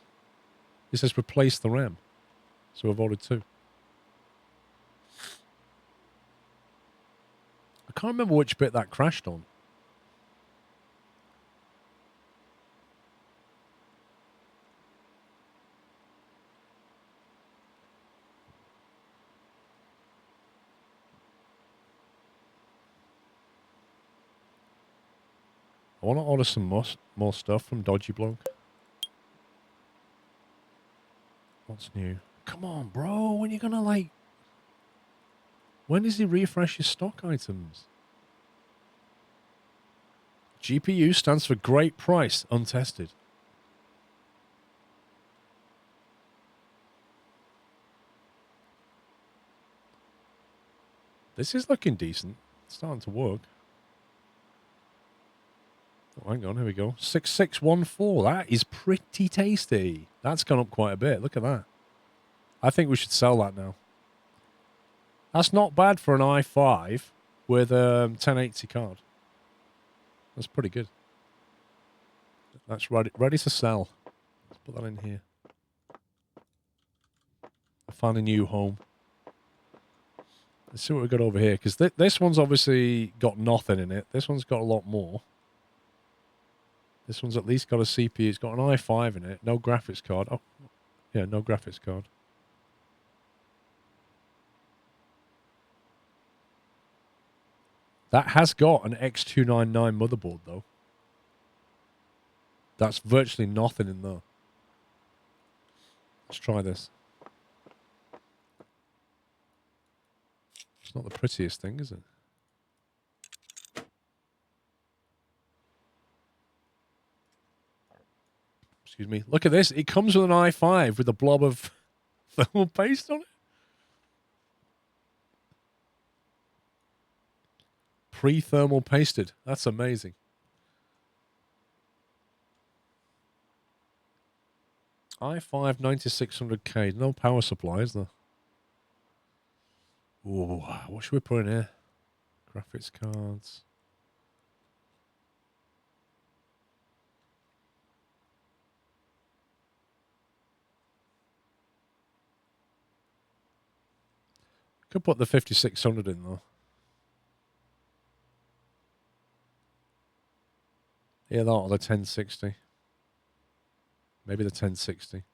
He says replace the RAM. So I've ordered 2. can't remember which bit that crashed on. I want to order some more stuff from Dodgy Bloke. What's new? Come on, bro. When are you going to, like... When does he refresh his stock items? GPU stands for great price, untested. This is looking decent. It's starting to work. Oh, hang on, here we go. 6614. That is pretty tasty. That's gone up quite a bit. Look at that. I think we should sell that now. That's not bad for an i5 with a 1080 card. That's pretty good. That's ready to sell. Let's put that in here. I found a new home. Let's see what we've got over here. Because this one's obviously got nothing in it. This one's got a lot more. This one's at least got a CPU. It's got an i5 in it. No graphics card. Oh, yeah, no graphics card. That has got an X299 motherboard, though. That's virtually nothing in there. Let's try this. It's not the prettiest thing, is it? Excuse me. Look at this. It comes with an i5 with a blob of thermal paste on it. Pre-thermal pasted. That's amazing. i5 9600K. No power supply, is there? Ooh, what should we put in here? Graphics cards. Could put the 5600 in though. Yeah, that or the 1060. Maybe the 1060.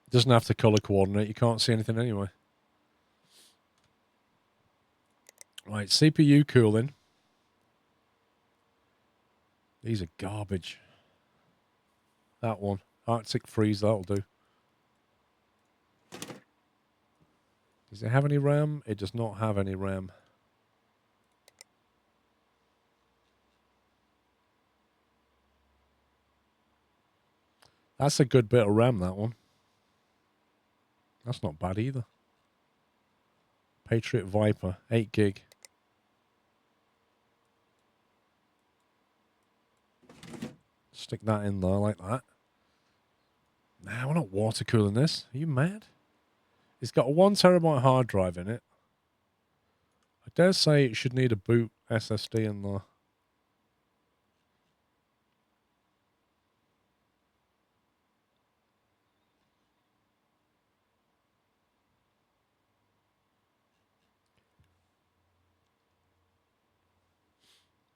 Doesn't have to color coordinate. You can't see anything anyway. Right, CPU cooling. These are garbage. That one. Arctic Freeze, that'll do. Does it have any RAM? It does not have any RAM. That's a good bit of RAM, that one. That's not bad either. Patriot Viper, 8 gig. Stick that in there like that. Nah, we're not water cooling this. Are you mad? It's got a 1 terabyte hard drive in it. I dare say it should need a boot SSD in there.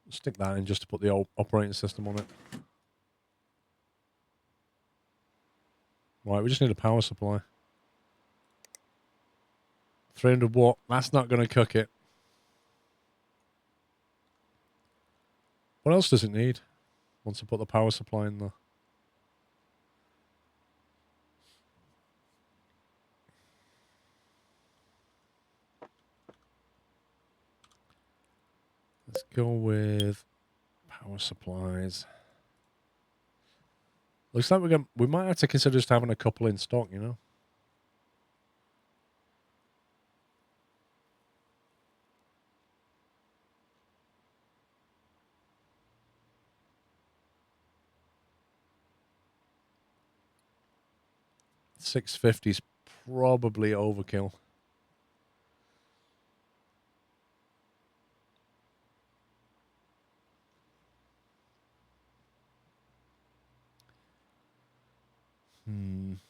Stick that in just to put the old operating system on it. Right, we just need a power supply. 300 watt. That's not going to cook it. What else does it need? Once I put the power supply in there. Let's go with power supplies. Looks like we might have to consider just having a couple in stock, you know. $650 is probably overkill.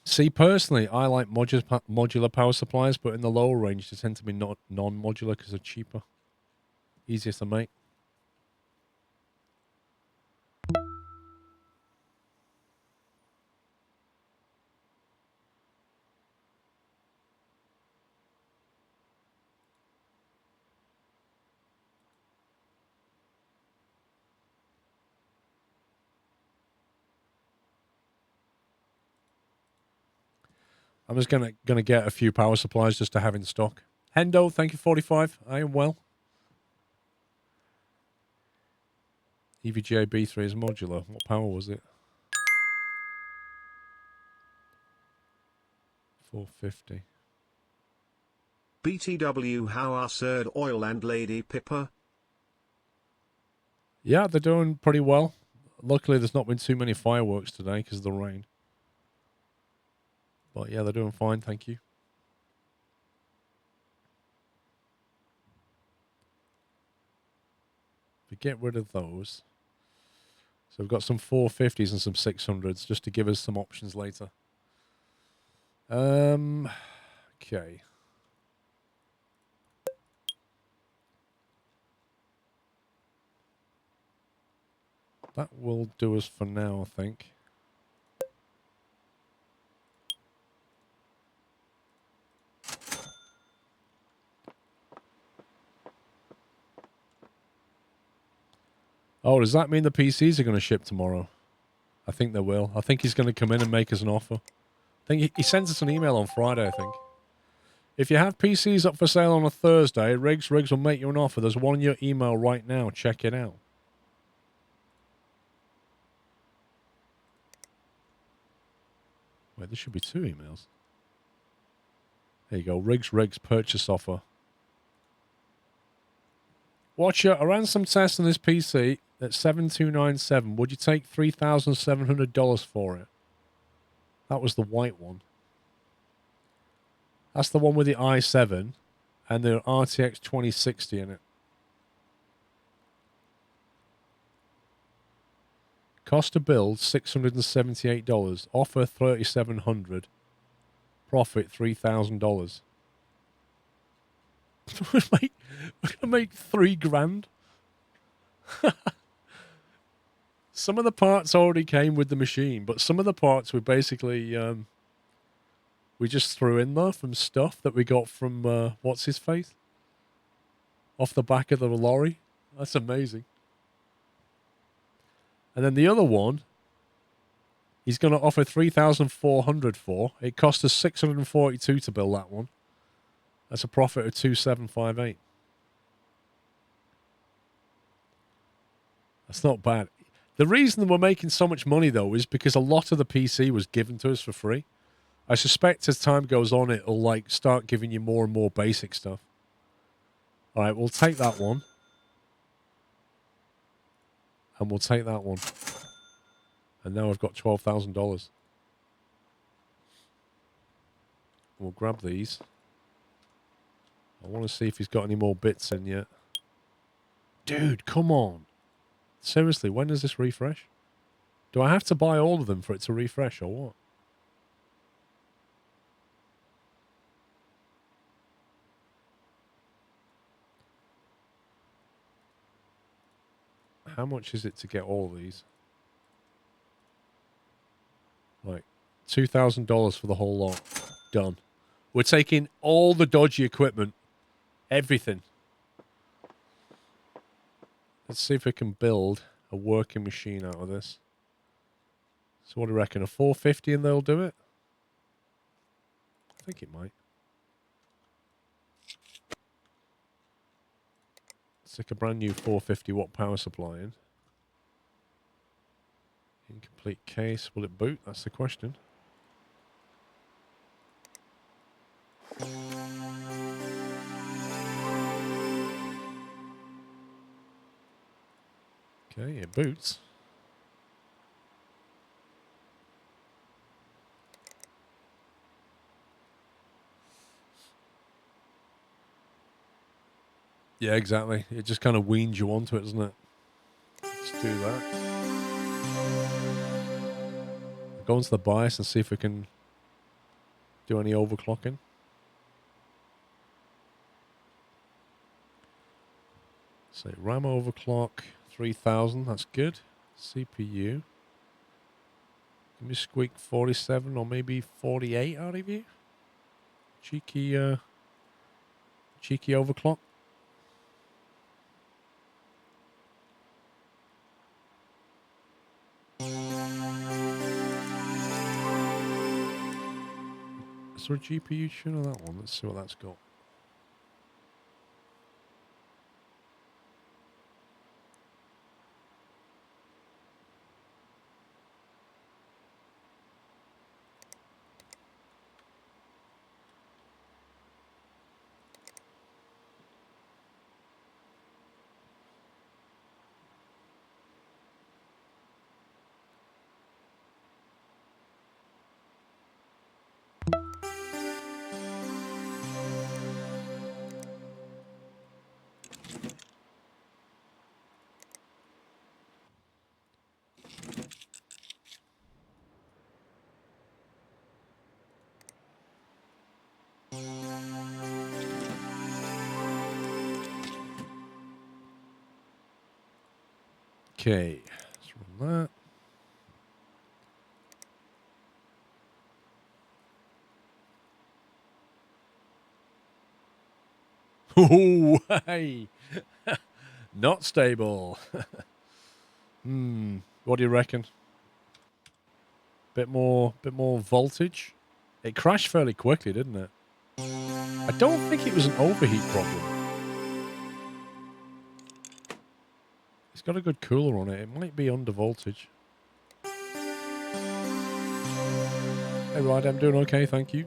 See, personally, I like modular power supplies, but in the lower range, they tend to be non-modular because they're cheaper, easier to make. I'm just gonna get a few power supplies just to have in stock. Hendo, thank you, 45. I am well. EVGA B3 is modular. What power was it? 450. BTW, how are Sir Oil and Lady Pippa? Yeah, they're doing pretty well. Luckily, there's not been too many fireworks today because of the rain. But yeah, they're doing fine, thank you. If we get rid of those. So we've got some 450s and some 600s just to give us some options later. Okay. That will do us for now, I think. Oh, does that mean the PCs are going to ship tomorrow? I think they will. I think he's going to come in and make us an offer. I think he sent us an email on Friday, I think. If you have PCs up for sale on a Thursday, Riggs will make you an offer. There's one in your email right now. Check it out. Wait, there should be 2 emails. There you go. Riggs purchase offer. Watcher, I ran some tests on this PC at 7297. Would you take $3,700 for it? That was the white one. That's the one with the i7 and the RTX 2060 in it. Cost to build $678. Offer $3,700. Profit $3,000. We're gonna make $3,000. Some of the parts already came with the machine, but some of the parts we basically we just threw in there from stuff that we got from what's his face off the back of the lorry. That's amazing. And then the other one, he's going to offer $3,400 for. It cost us $642 to build that one. That's a profit of $2,758. That's not bad. The reason we're making so much money, though, is because a lot of the PC was given to us for free. I suspect as time goes on, it'll like start giving you more and more basic stuff. All right, we'll take that one. And we'll take that one. And now I've got $12,000. We'll grab these. I want to see if he's got any more bits in yet. Dude, come on. Seriously, when does this refresh? Do I have to buy all of them for it to refresh or what? How much is it to get all of these? Like $2,000 for the whole lot. Done. We're taking all the dodgy equipment. Everything. Let's see if we can build a working machine out of this. So what do you reckon? A 450 and they'll do it? I think it might. Stick a brand new 450 watt power supply in. Incomplete case. Will it boot? That's the question. Okay, it boots. Yeah, exactly. It just kind of weans you onto it, doesn't it? Let's do that. Go into the BIOS and see if we can do any overclocking. So RAM overclock 3000, that's good. CPU. Give me squeak 47 or maybe 48 out of you. Cheeky overclock. Is there a GPU tune on that one? Let's see what that's got. Okay, let's run that. Oh, hey! Not stable. What do you reckon? Bit more voltage. It crashed fairly quickly, didn't it? I don't think it was an overheat problem. It's got a good cooler on it. It might be under voltage. Hey, Rod, I'm doing okay, thank you.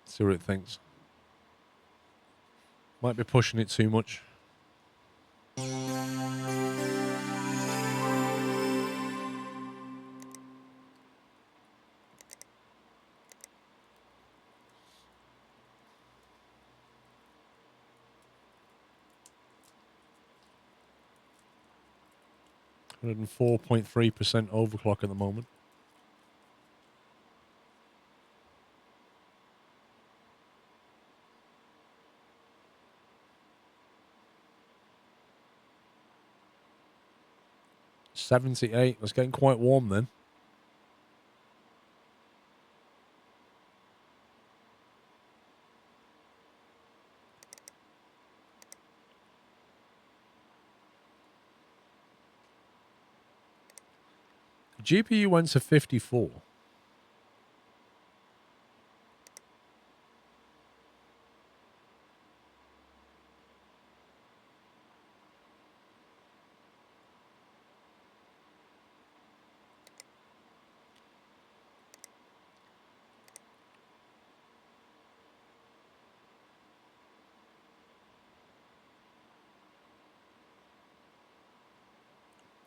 See what it thinks. Might be pushing it too much. Hundred and 4.3% overclock at the moment. $78. That's getting quite warm then. GPU went to 54.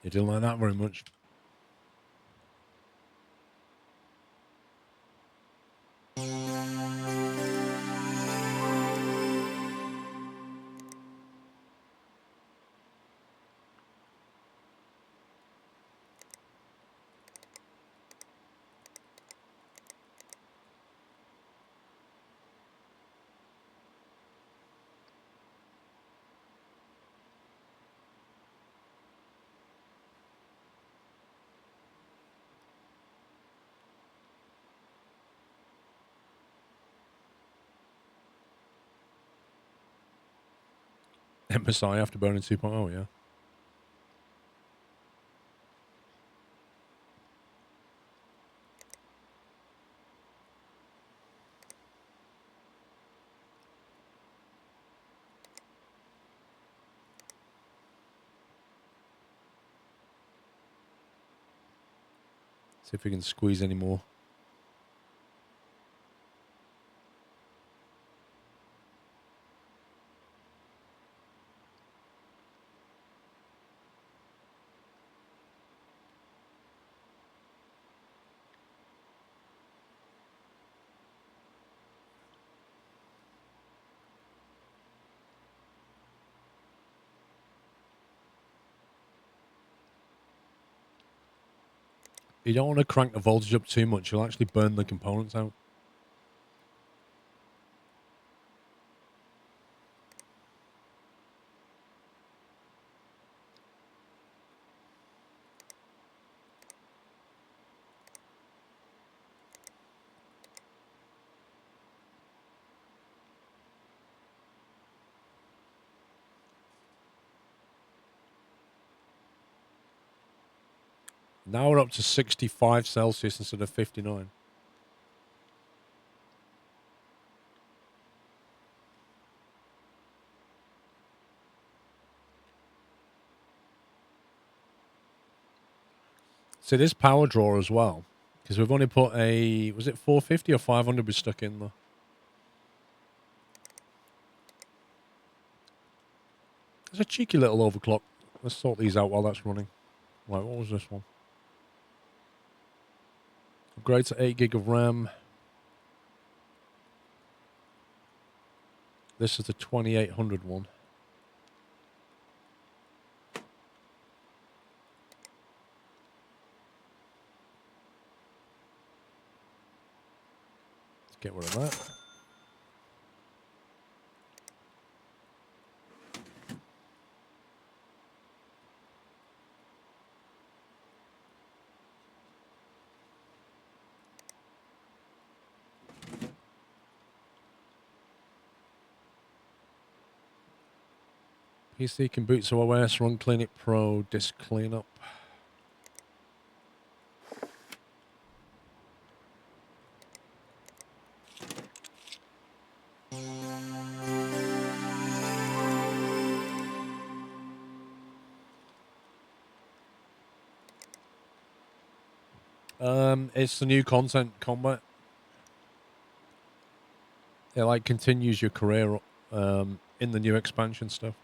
You didn't like that very much. MSI Afterburner 2.0, yeah. See if we can squeeze any more. You don't want to crank the voltage up too much. You'll actually burn the components out. Now we're up to 65 Celsius instead of 59. See, this power drawer as well, because we've only put a, was it 450 or 500 we stuck in there? There's a cheeky little overclock. Let's sort these out while that's running. Right, what was this one? Upgrade to 8 gig of RAM. This is the 2800 one. Let's get rid of that. PC can boot to OS, run Clean It Pro, disk cleanup. It's the new content combat. It like continues your career in the new expansion stuff.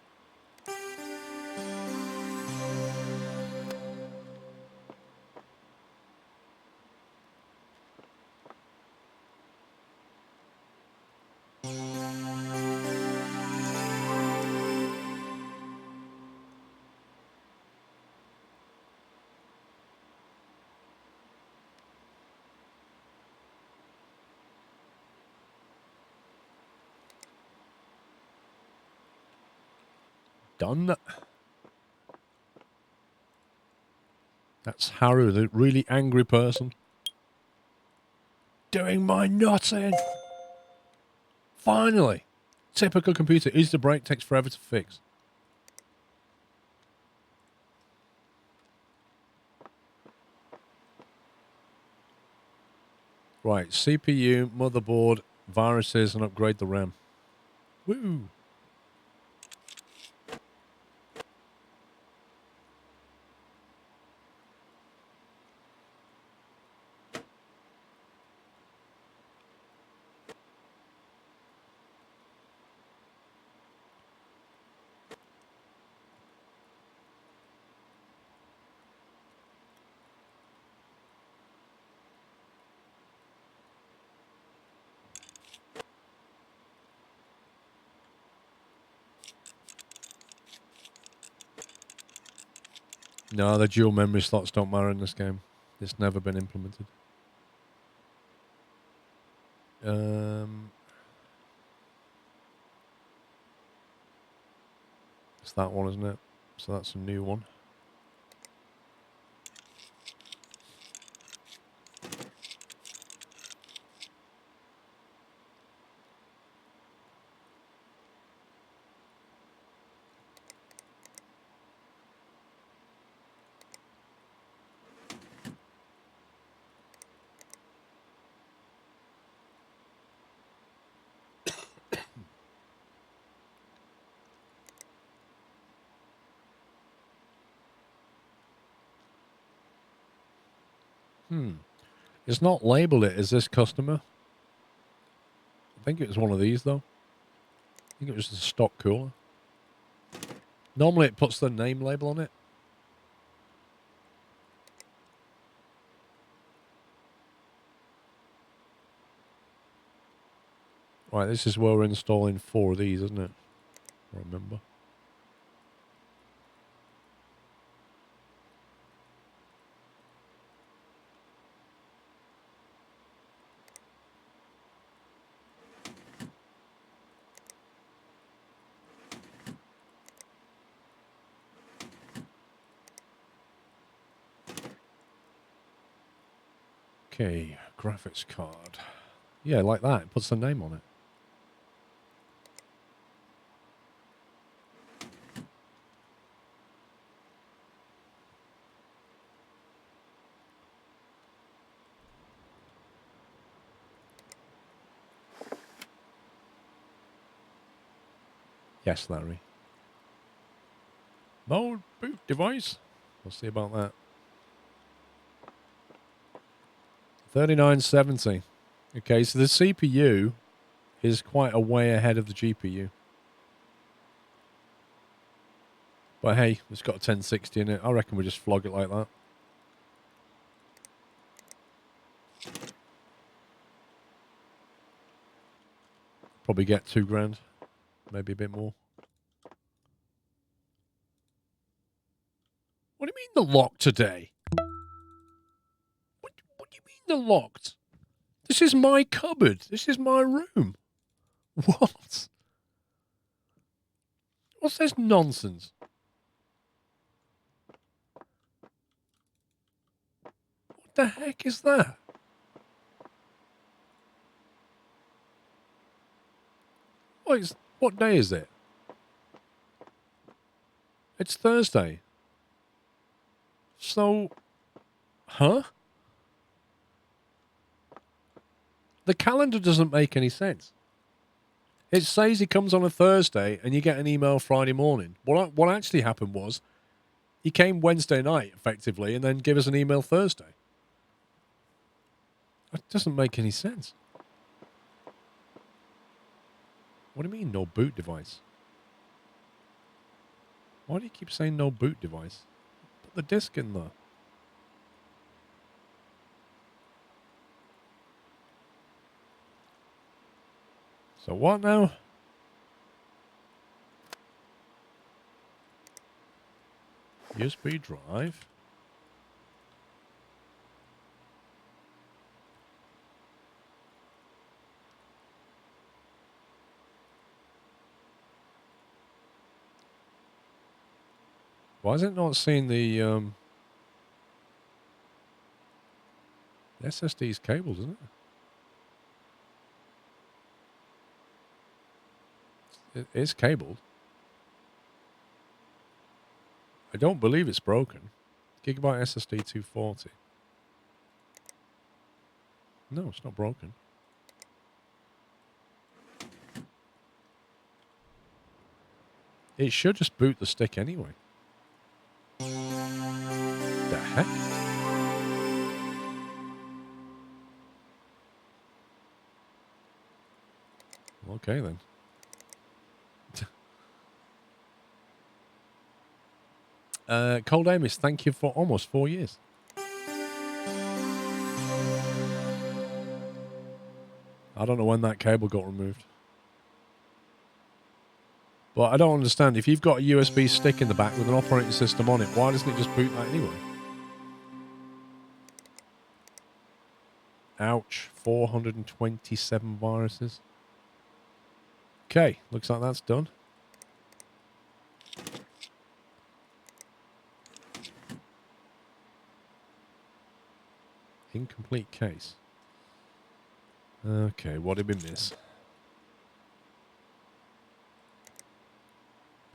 Done. That's Haru, the really angry person. Doing my nutting! Finally! Typical computer. Easy to break, takes forever to fix. Right, CPU, motherboard, viruses, and upgrade the RAM. Woo! No, the dual memory slots don't matter in this game. It's never been implemented. It's that one, isn't it? So that's a new one. It's not labeled it as this customer. I think it was one of these, though. I think it was a stock cooler. Normally it puts the name label on it. Right, this is where we're installing 4 of these, isn't it? I remember. Okay, graphics card. Yeah, like that. It puts the name on it. Yes, Larry. Mode boot device. We'll see about that. 3970. Okay, so the CPU is quite a way ahead of the GPU. But hey, it's got a 1060 in it. I reckon we just flog it like that. Probably get $2,000. Maybe a bit more. What do you mean they're locked today? What do you mean they're locked? This is my cupboard. This is my room. What? What's this nonsense? What the heck is that? What day is it? It's Thursday. So, huh? The calendar doesn't make any sense. It says he comes on a Thursday and you get an email Friday morning. What actually happened was he came Wednesday night, effectively, and then give us an email Thursday. That doesn't make any sense. What do you mean, no boot device? Why do you keep saying no boot device? Put the disc in there. So what now? USB drive. Why is it not seeing the SSD's cables, isn't it? It is cabled. I don't believe it's broken. Gigabyte SSD 240. No, it's not broken. It should just boot the stick anyway. The heck? Okay then. Cold Amos, thank you for almost 4 years. I don't know when that cable got removed. But I don't understand. If you've got a USB stick in the back with an operating system on it, why doesn't it just boot that anyway? Ouch. 427 viruses. Okay, looks like that's done. Incomplete case. Okay, what did we miss?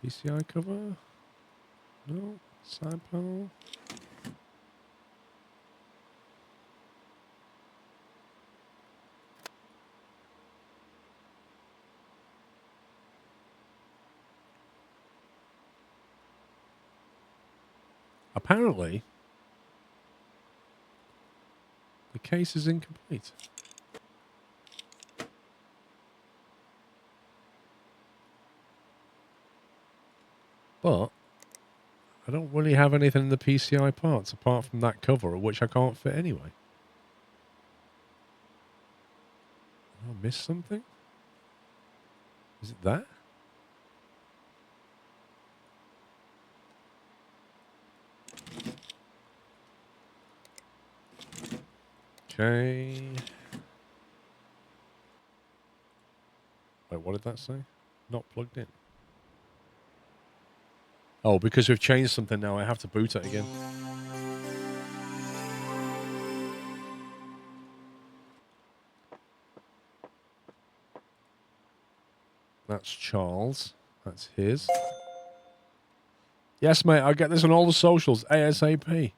PCI cover? No. Side panel? Apparently, the case is incomplete. But I don't really have anything in the PCI parts apart from that cover, which I can't fit anyway. Did I miss something? Is it that? Okay. Wait, what did that say? Not plugged in. Oh, because we've changed something now, I have to boot it again. That's Charles. That's his. Yes, mate, I'll get this on all the socials ASAP.